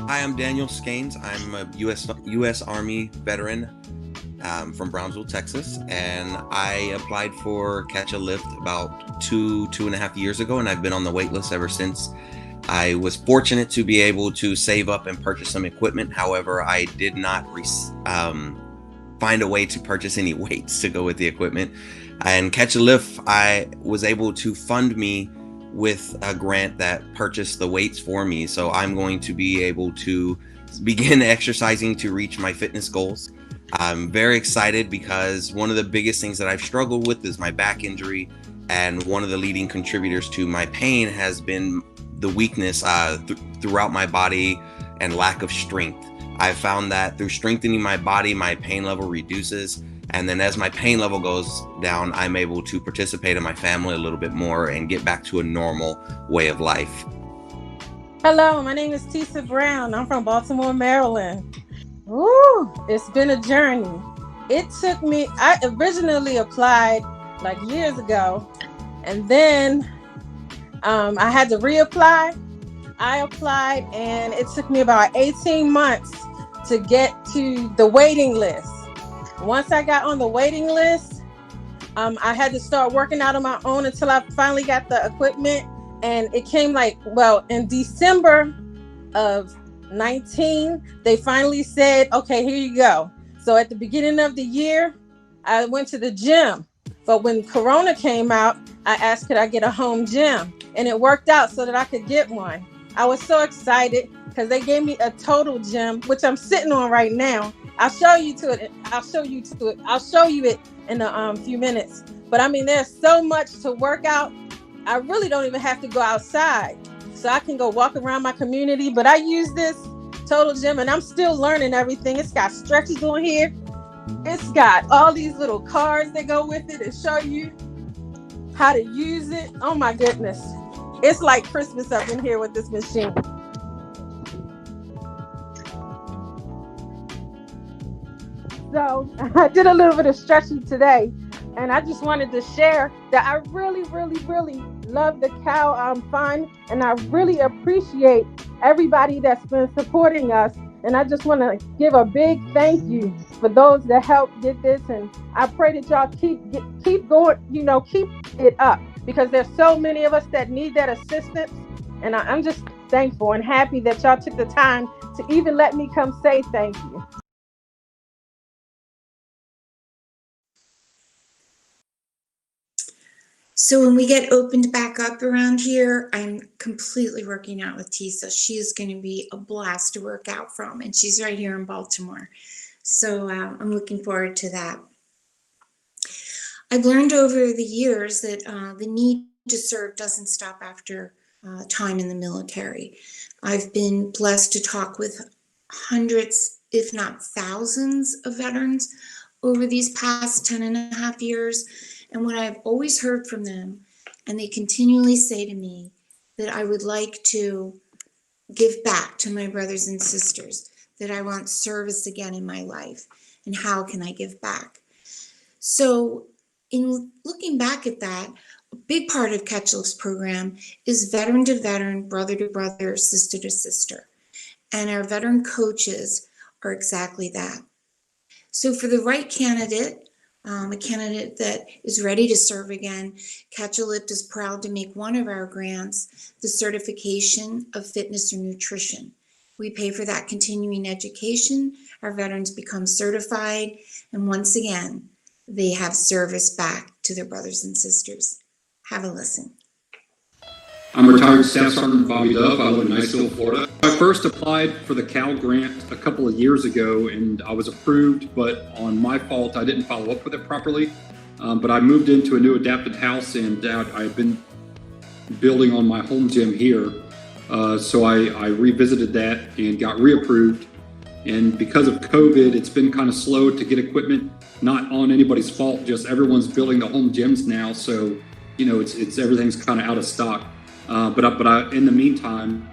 Hi, I'm Daniel Skanes. I'm a U.S. Army veteran from Brownsville, Texas, and I applied for Catch a Lift about two and a half years ago, and I've been on the wait list ever since. I was fortunate to be able to save up and purchase some equipment. However, I did not find a way to purchase any weights to go with the equipment. And Catch a Lift, I was able to fund me with a grant that purchased the weights for me. So I'm going to be able to begin exercising to reach my fitness goals. I'm very excited because one of the biggest things that I've struggled with is my back injury. And one of the leading contributors to my pain has been the weakness throughout my body and lack of strength. I've found that through strengthening my body, my pain level reduces. And then as my pain level goes down, I'm able to participate in my family a little bit more and get back to a normal way of life. Hello, my name is Tisa Brown. I'm from Baltimore, Maryland. Woo, it's been a journey. It took me, I originally applied like years ago, and then I had to reapply. I applied and it took me about 18 months to get to the waiting list. Once I got on the waiting list, I had to start working out on my own until I finally got the equipment. And it came in December of 19, they finally said, okay, here you go. So at the beginning of the year, I went to the gym. But when Corona came out, I asked, could I get a home gym? And it worked out so that I could get one. I was so excited because they gave me a total gym, which I'm sitting on right now. I'll show you it in a few minutes. But I mean, there's so much to work out. I really don't even have to go outside. So I can go walk around my community. But I use this total gym and I'm still learning everything. It's got stretches on here. It's got all these little cards that go with it and show you how to use it. Oh my goodness. It's like Christmas up in here with this machine. So I did a little bit of stretching today, and I just wanted to share that I really, really, really love the Cal Fund, and I really appreciate everybody that's been supporting us. And I just want to give a big thank you for those that helped get this, and I pray that y'all keep going, keep it up, because there's so many of us that need that assistance. And I'm just thankful and happy that y'all took the time to even let me come say thank you. So when we get opened back up around here, I'm completely working out with Tisa. She is going to be a blast to work out from, and she's right here in Baltimore. So I'm looking forward to that. I've learned over the years that the need to serve doesn't stop after time in the military. I've been blessed to talk with hundreds, if not thousands, of veterans over these past 10 and a half years. And what I've always heard from them, and they continually say to me, that I would like to give back to my brothers and sisters, that I want service again in my life, and how can I give back? So in looking back at that, a big part of Catch a Lift's program is veteran to veteran, brother to brother, sister to sister. And our veteran coaches are exactly that. So for the right candidate, a candidate that is ready to serve again, Catch a Lift is proud to make one of our grants the certification of fitness or nutrition. We pay for that continuing education. Our veterans become certified, and once again, they have service back to their brothers and sisters. Have a listen. I'm retired Staff Sergeant Bobby Dove. I live in Niceville, Florida. I first applied for the CAL grant a couple of years ago, and I was approved, but on my fault, I didn't follow up with it properly. But I moved into a new adapted house, and I've been building on my home gym here. So I revisited that and got reapproved. And because of COVID, it's been kind of slow to get equipment, not on anybody's fault, just everyone's building the home gyms now. So, you know, it's everything's kind of out of stock. But in the meantime,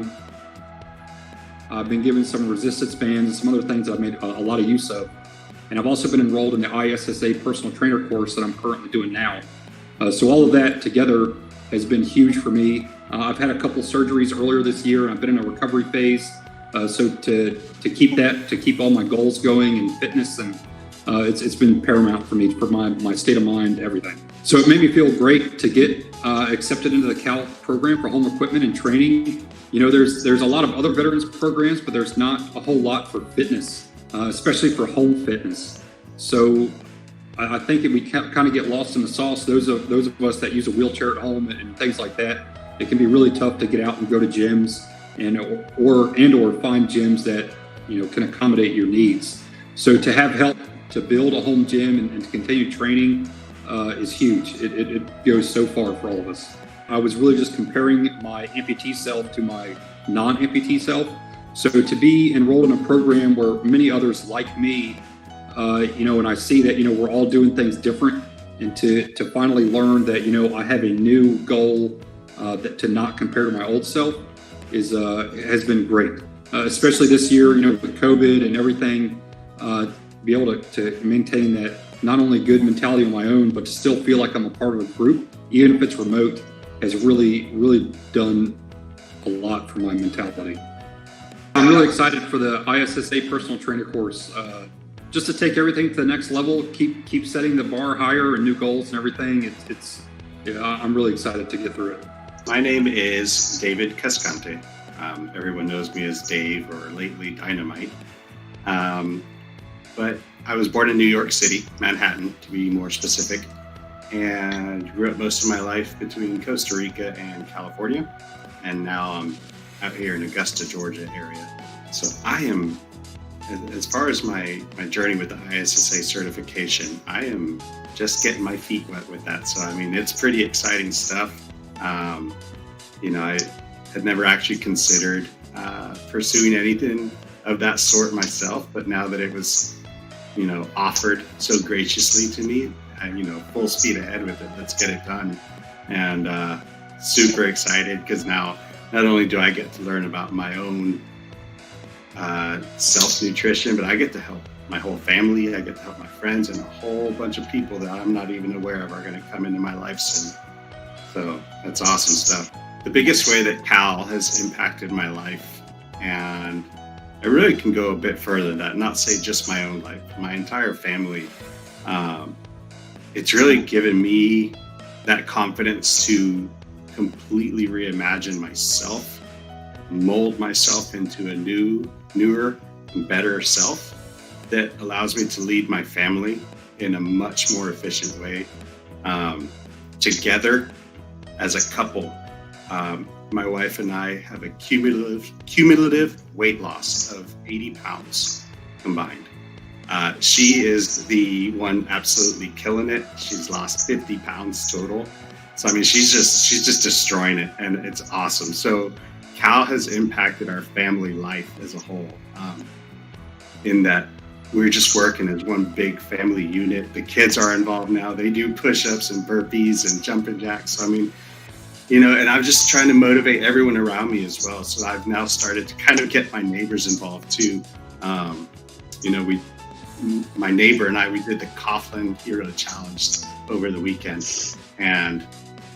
I've been given some resistance bands and some other things that I've made a lot of use of. And I've also been enrolled in the ISSA personal trainer course that I'm currently doing now. So all of that together has been huge for me. I've had a couple surgeries earlier this year, and I've been in a recovery phase. So to keep all my goals going and fitness, and it's been paramount for me, for my state of mind, everything. So it made me feel great to get accepted into the CAL program for home equipment and training. You know, there's a lot of other veterans programs, but there's not a whole lot for fitness, especially for home fitness. So I think if we kind of get lost in the sauce, those of us that use a wheelchair at home and things like that, it can be really tough to get out and go to gyms and or find gyms that, you know, can accommodate your needs. So to have help to build a home gym and to continue training is huge. It goes so far for all of us. I was really just comparing my amputee self to my non-amputee self. So to be enrolled in a program where many others like me, you know, and I see that, you know, we're all doing things different, and to finally learn that, you know, I have a new goal that to not compare to my old self has been great. Especially this year, you know, with COVID and everything, be able to maintain that not only good mentality on my own, but to still feel like I'm a part of a group, even if it's remote, has really, really done a lot for my mentality. I'm really excited for the ISSA personal trainer course. Just to take everything to the next level, keep setting the bar higher and new goals and everything. I'm really excited to get through it. My name is David Cascante. Everyone knows me as Dave, or lately Dynamite. But I was born in New York City, Manhattan to be more specific, and grew up most of my life between Costa Rica and California. And now I'm out here in Augusta, Georgia area. So I am, as far as my journey with the ISSA certification, I am just getting my feet wet with that. So, I mean, it's pretty exciting stuff. You know, I had never actually considered pursuing anything of that sort myself, but now that it was, you know, offered so graciously to me, you know, full speed ahead with it, let's get it done. And super excited, because now not only do I get to learn about my own self-nutrition, but I get to help my whole family, I get to help my friends, and a whole bunch of people that I'm not even aware of are going to come into my life soon. So that's awesome stuff. The biggest way that CAL has impacted my life, and I really can go a bit further than that, not say just my own life, my entire family. It's really given me that confidence to completely reimagine myself, mold myself into a newer, and better self that allows me to lead my family in a much more efficient way. Together as a couple, my wife and I have a cumulative weight loss of 80 pounds combined. She is the one absolutely killing it. She's lost 50 pounds total. So I mean, she's just destroying it, and it's awesome. So Cal has impacted our family life as a whole, in that we're just working as one big family unit. The kids are involved now. They do push-ups and burpees and jumping jacks. So, I mean, you know, and I'm just trying to motivate everyone around me as well. So I've now started to kind of get my neighbors involved too. You know, my neighbor and I, we did the Coughlin Hero Challenge over the weekend, and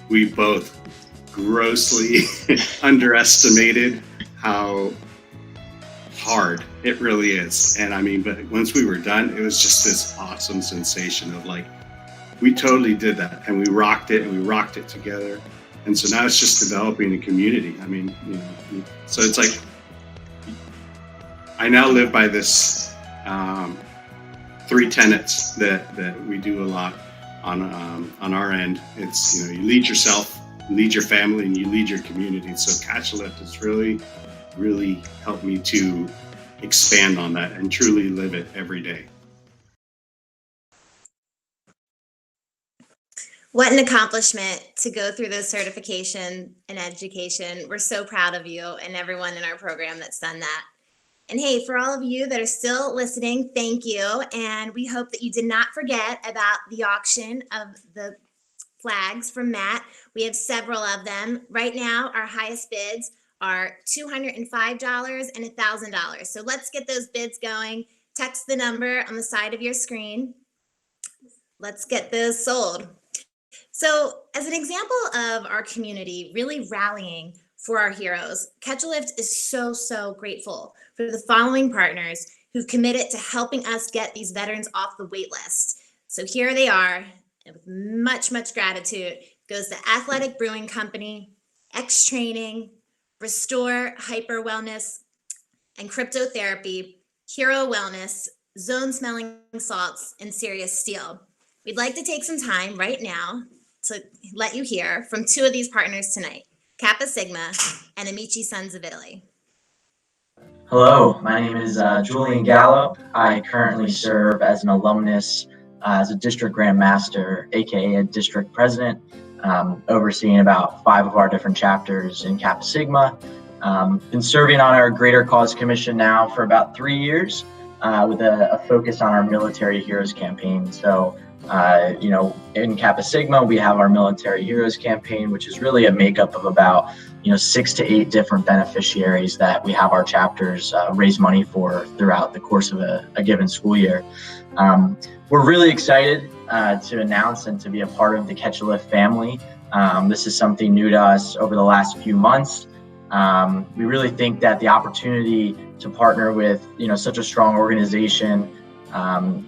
we both grossly underestimated how hard it really is. And I mean, but once we were done, it was just this awesome sensation of like, we totally did that, and we rocked it, and we rocked it together. And so now it's just developing a community. I mean, you know, so it's like, I now live by this 3 tenets that we do a lot on our end. It's, you know, you lead yourself, you lead your family, and you lead your community. So Catch a Lift has really helped me to expand on that and truly live it every day. What an accomplishment to go through those certification and education. We're so proud of you and everyone in our program that's done that. And hey, for all of you that are still listening, thank you. And we hope that you did not forget about the auction of the flags from Matt. We have several of them. Right now, our highest bids are $205 and $1,000. So let's get those bids going. Text the number on the side of your screen. Let's get those sold. So as an example of our community really rallying for our heroes, Catch a Lift is so grateful for the following partners who've committed to helping us get these veterans off the wait list. So here they are, and with much gratitude goes to Athletic Brewing Company, X Training, Restore Hyper Wellness and Cryptotherapy, Hero Wellness, Zone Smelling Salts, and Sirius Steel. We'd like to take some time right now to let you hear from 2 of these partners tonight, Kappa Sigma and Amici Sons of Italy. Hello, my name is Julian Gallo. I currently serve as an alumnus, as a district grand master, aka a district president, overseeing about 5 of our different chapters in Kappa Sigma. Been serving on our Greater Cause Commission now for about 3 years, with a focus on our Military Heroes campaign. So, you know, in Kappa Sigma, we have our Military Heroes campaign, which is really a makeup of about 6 to 8 different beneficiaries that we have our chapters raise money for throughout the course of a given school year. We're really excited to announce and to be a part of the Catch a Lift family. This is something new to us over the last few months. We really think that the opportunity to partner with such a strong organization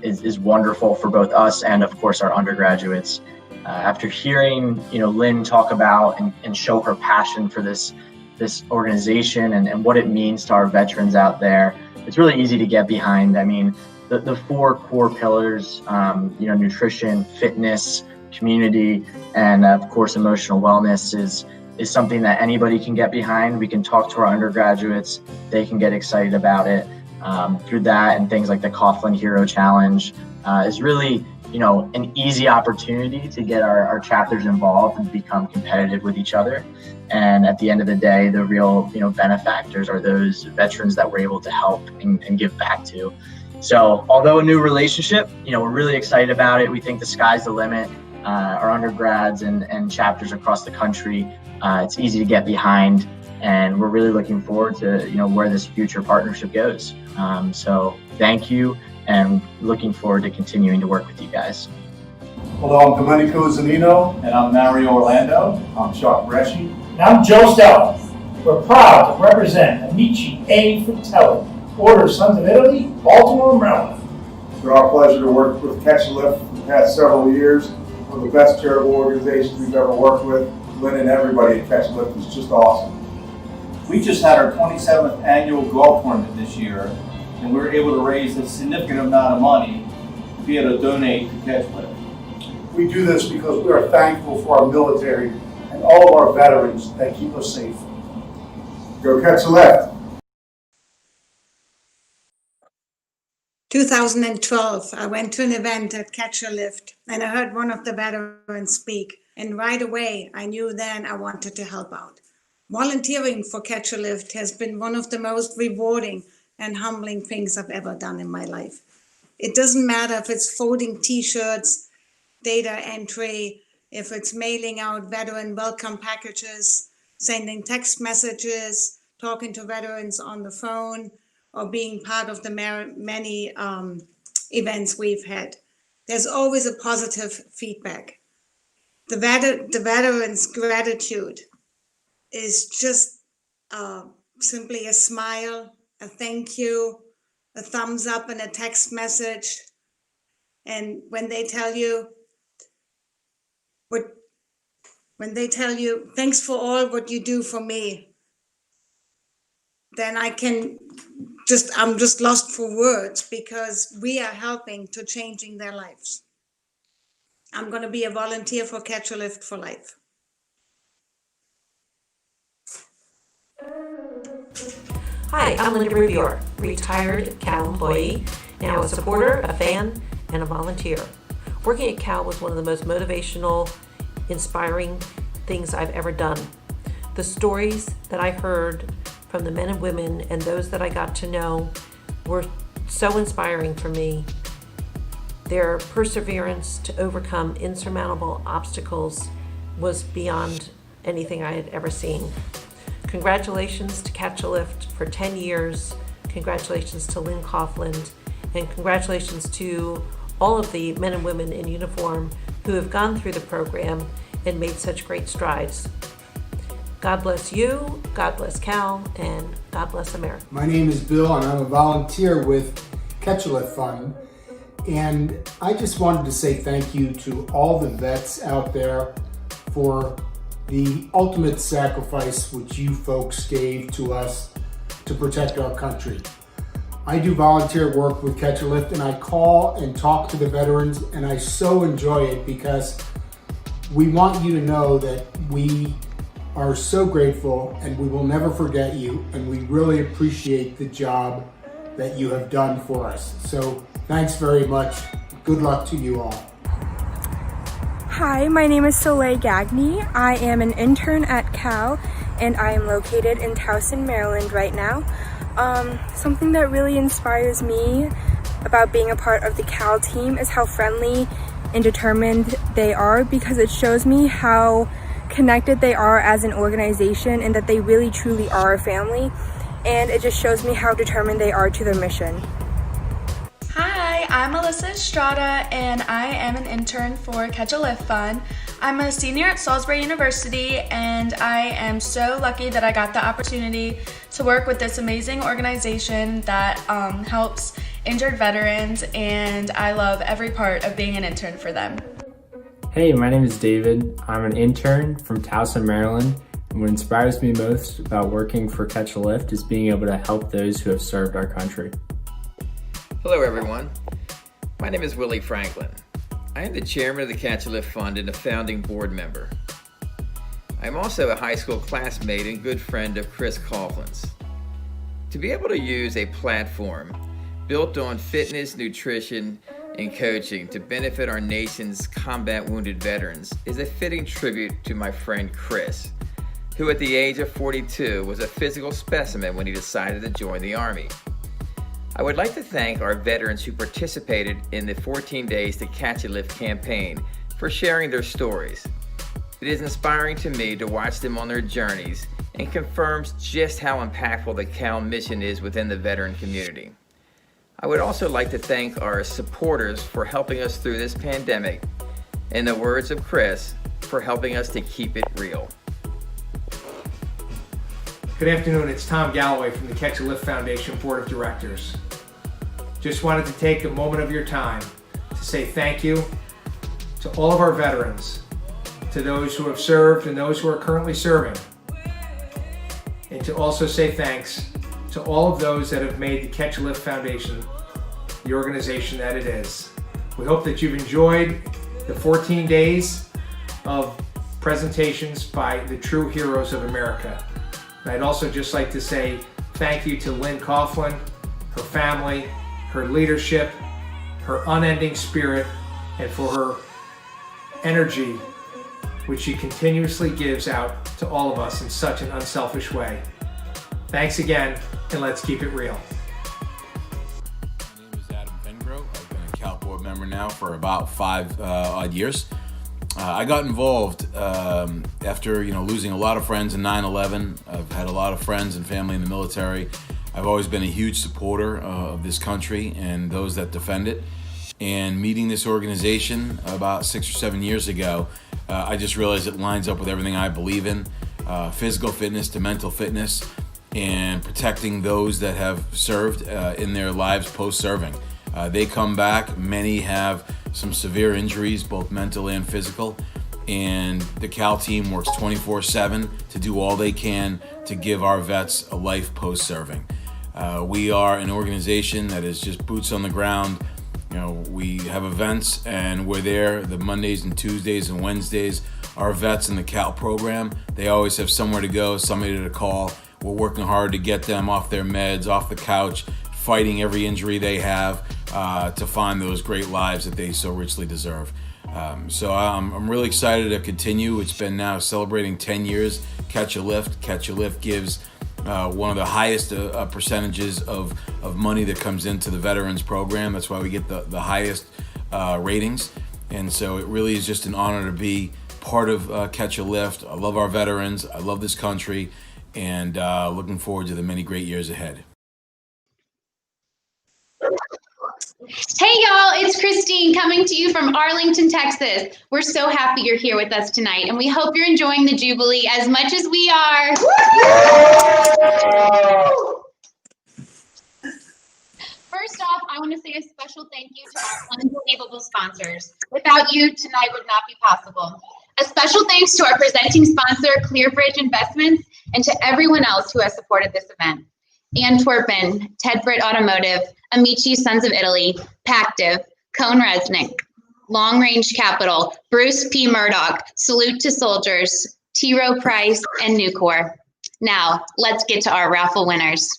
is wonderful for both us and, of course, our undergraduates. After hearing Lynn talk about and show her passion for this organization and what it means to our veterans out there, it's really easy to get behind. I mean, the 4 core pillars, nutrition, fitness, community, and of course emotional wellness is something that anybody can get behind. We can talk to our undergraduates, they can get excited about it. Through that and things like the Coughlin Hero Challenge is really an easy opportunity to get our chapters involved and become competitive with each other. And at the end of the day, the real benefactors are those veterans that we're able to help and give back to. So although a new relationship, we're really excited about it. We think the sky's the limit. Our undergrads and chapters across the country, it's easy to get behind, and we're really looking forward to where this future partnership goes. So thank you, and looking forward to continuing to work with you guys. Hello, I'm Domenico Zanino, and I'm Mario Orlando. I'm Chuck Bresci. And I'm Joe Stella. We're proud to represent Amici A. Fratelli, Order of Sons of Italy, Baltimore, Maryland. It's been our pleasure to work with Catch a Lift for the past several years. One of the best charitable organizations we've ever worked with. Lynn and everybody at Catch a Lift is just awesome. We just had our 27th annual golf tournament this year, and we were able to raise a significant amount of money to be able to donate to Catch a Lift. We do this because we are thankful for our military and all of our veterans that keep us safe. Go Catch a Lift. 2 2012, I went to an event at Catch a Lift and I heard one of the veterans speak. And right away, I knew then I wanted to help out. Volunteering for Catch a Lift has been one of the most rewarding and humbling things I've ever done in my life. It doesn't matter if it's folding t-shirts, data entry, if it's mailing out veteran welcome packages, sending text messages, talking to veterans on the phone, or being part of the many events we've had. There's always a positive feedback. The veterans' gratitude is just simply a smile, a thank you, a thumbs up and a text message. And when they tell you, thanks for all what you do for me, then I'm just lost for words, because we are helping to changing their lives. I'm going to be a volunteer for Catch a Lift for life. Hi, I'm Linda Riviere, retired Cal employee, now a supporter, a fan, and a volunteer. Working at Cal was one of the most motivational, inspiring things I've ever done. The stories that I heard from the men and women and those that I got to know were so inspiring for me. Their perseverance to overcome insurmountable obstacles was beyond anything I had ever seen. Congratulations to Catch a Lift for 10 years. Congratulations to Lynn Coughlin, and congratulations to all of the men and women in uniform who have gone through the program and made such great strides. God bless you, God bless Cal, and God bless America. My name is Bill, and I'm a volunteer with Catch a Lift Fund. And I just wanted to say thank you to all the vets out there for the ultimate sacrifice which you folks gave to us to protect our country. I do volunteer work with Catch a Lift, and I call and talk to the veterans, and I so enjoy it because we want you to know that we are so grateful and we will never forget you, and we really appreciate the job that you have done for us. So thanks very much. Good luck to you all. Hi, my name is Soleil Gagne. I am an intern at Cal, and I am located in Towson, Maryland right now. Something that really inspires me about being a part of the Cal team is how friendly and determined they are, because it shows me how connected they are as an organization and that they really truly are a family. And it just shows me how determined they are to their mission. Hi, I'm Alyssa Estrada, and I am an intern for Catch a Lift Fund. I'm a senior at Salisbury University, and I am so lucky that I got the opportunity to work with this amazing organization that helps injured veterans, and I love every part of being an intern for them. Hey, my name is David. I'm an intern from Towson, Maryland. And what inspires me most about working for Catch a Lift is being able to help those who have served our country. Hello everyone, my name is Willie Franklin. I am the chairman of the Catch a Lift Fund and a founding board member. I am also a high school classmate and good friend of Chris Coughlin's. To be able to use a platform built on fitness, nutrition, and coaching to benefit our nation's combat wounded veterans is a fitting tribute to my friend Chris, who at the age of 42 was a physical specimen when he decided to join the Army. I would like to thank our veterans who participated in the 14 Days to Catch a Lift campaign for sharing their stories. It is inspiring to me to watch them on their journeys and confirms just how impactful the Cal mission is within the veteran community. I would also like to thank our supporters for helping us through this pandemic, in the words of Chris, for helping us to keep it real. Good afternoon, it's Tom Galloway from the Catch a Lift Foundation Board of Directors. Just wanted to take a moment of your time to say thank you to all of our veterans, to those who have served and those who are currently serving, and to also say thanks to all of those that have made the Catch a Lift Foundation the organization that it is. We hope that you've enjoyed the 14 days of presentations by the true heroes of America. And I'd also just like to say thank you to Lynn Coughlin, her family, her leadership, her unending spirit, and for her energy, which she continuously gives out to all of us in such an unselfish way. Thanks again, and let's keep it real. My name is Adam Pengrove. I've been a Cal board member now for about 5 odd years. I got involved after losing a lot of friends in 9/11. I've had a lot of friends and family in the military. I've always been a huge supporter of this country and those that defend it. And meeting this organization about 6 or 7 years ago, I just realized it lines up with everything I believe in, physical fitness to mental fitness, and protecting those that have served in their lives post-serving. They come back, many have some severe injuries, both mental and physical, and the Cal team works 24/7 to do all they can to give our vets a life post-serving. We are an organization that is just boots on the ground. We have events and we're there the Mondays and Tuesdays and Wednesdays. Our vets in the Cal program, they always have somewhere to go, somebody to call. We're working hard to get them off their meds, off the couch, fighting every injury they have to find those great lives that they so richly deserve. So I'm really excited to continue. It's been now celebrating 10 years. Catch a Lift. Catch a Lift gives one of the highest percentages of money that comes into the veterans program. That's why we get the highest ratings. And so it really is just an honor to be part of Catch a Lift. I love our veterans. I love this country, and looking forward to the many great years ahead. Hey y'all, it's Christine coming to you from Arlington, Texas. We're so happy you're here with us tonight, and we hope you're enjoying the Jubilee as much as we are. First off, I want to say a special thank you to our unbelievable sponsors. Without you, tonight would not be possible. A special thanks to our presenting sponsor, ClearBridge Investments, and to everyone else who has supported this event. Antwerpen, Ted Britt Automotive, Amici Sons of Italy, Pactiv, Cone Resnick, Long Range Capital, Bruce P. Murdoch, Salute to Soldiers, T. Rowe Price, and Nucor. Now, let's get to our raffle winners.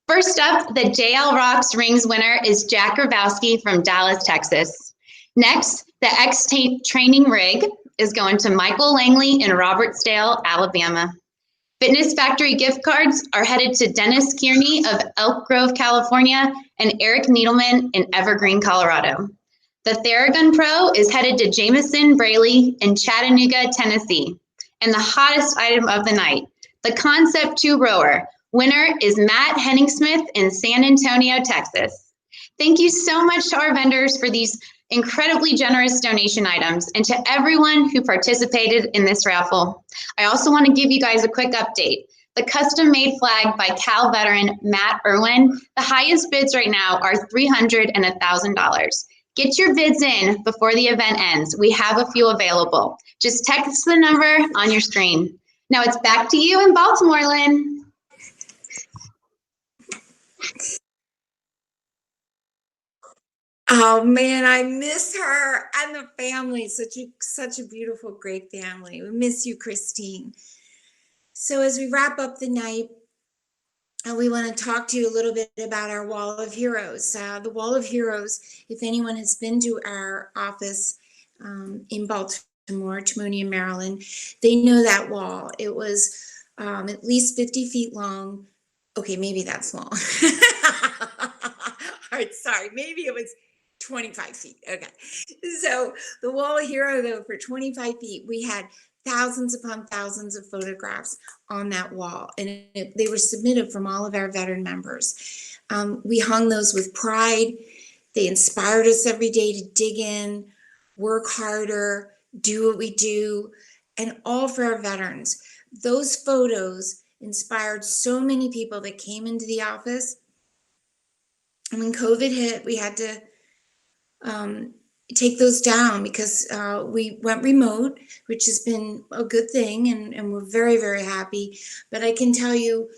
First up, the JL Rocks Rings winner is Jack Grabowski from Dallas, Texas. Next, the X-Training Rig is going to Michael Langley in Robertsdale, Alabama. Fitness Factory gift cards are headed to Dennis Kearney of Elk Grove, California, and Eric Needleman in Evergreen, Colorado. The Theragun Pro is headed to Jameson Braley in Chattanooga, Tennessee. And the hottest item of the night, the Concept 2 Rower. Winner is Matt Henningsmith in San Antonio, Texas. Thank you so much to our vendors for these incredibly generous donation items, and to everyone who participated in this raffle. I also want to give you guys a quick update. The custom-made flag by Cal veteran Matt Irwin, the highest bids right now are $300 and $1,000. Get your bids in before the event ends. We have a few available. Just text the number on your screen. Now it's back to you in Baltimore, Lynn. Oh man, I miss her and the family. Such a beautiful, great family. We miss you, Christine. So as we wrap up the night, we want to talk to you a little bit about our Wall of Heroes. The Wall of Heroes, if anyone has been to our office in Baltimore, Timonium, Maryland, they know that wall. It was at least 50 feet long. Okay, maybe that's long. All right, sorry, maybe it was 25 feet. Okay. So the Wall of Hero, though, for 25 feet, we had thousands upon thousands of photographs on that wall. And they were submitted from all of our veteran members. We hung those with pride. They inspired us every day to dig in, work harder, do what we do, and all for our veterans. Those photos inspired so many people that came into the office. And when COVID hit, we had to take those down because we went remote, which has been a good thing, and we're very, very happy. But I can tell you,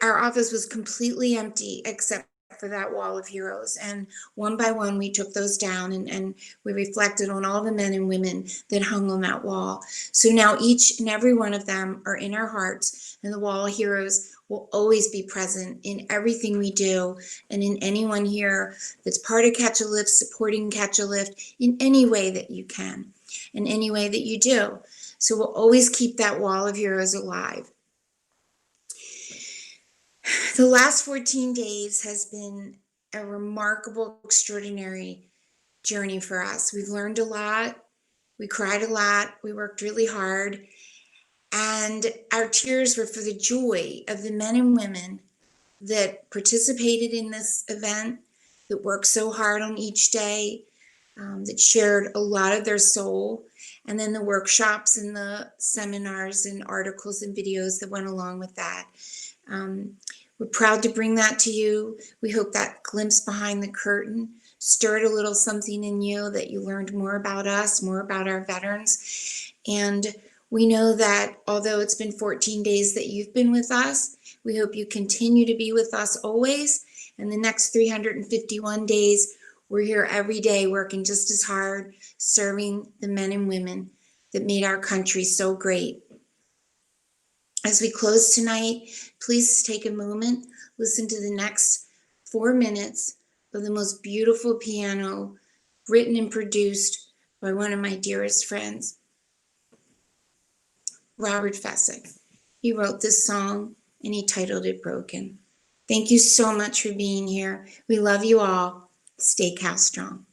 our office was completely empty except for that wall of heroes. And one by one, we took those down and we reflected on all the men and women that hung on that wall. So now each and every one of them are in our hearts, and the wall of heroes will always be present in everything we do, and in anyone here that's part of Catch a Lift, supporting Catch a Lift in any way that you can, in any way that you do. So we'll always keep that wall of heroes alive. The last 14 days has been a remarkable, extraordinary journey for us. We've learned a lot. We cried a lot. We worked really hard. And our tears were for the joy of the men and women that participated in this event, that worked so hard on each day, that shared a lot of their soul, and then the workshops and the seminars and articles and videos that went along with that. We're proud to bring that to you. We hope that glimpse behind the curtain stirred a little something in you, that you learned more about us, more about our veterans. And we know that although it's been 14 days that you've been with us, we hope you continue to be with us always. And the next 351 days, we're here every day working just as hard, serving the men and women that made our country so great. As we close tonight, please take a moment, listen to the next 4 minutes of the most beautiful piano written and produced by one of my dearest friends, Robert Fessick. He wrote this song and he titled it Broken. Thank you so much for being here. We love you all. Stay Cal strong.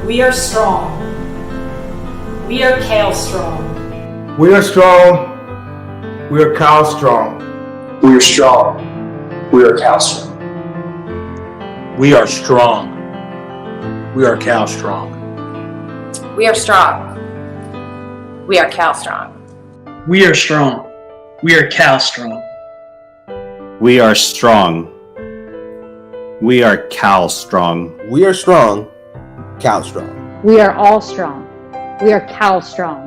We are strong. We are Cal strong. We are strong. We are Cal strong. We are strong. We are Cal strong. We are strong. We are Cal strong. We are strong. We are Cal strong. We are strong. We are Cal strong. We are strong. We are Cal strong. We are strong. Cal strong. We are all strong. We are Cal strong.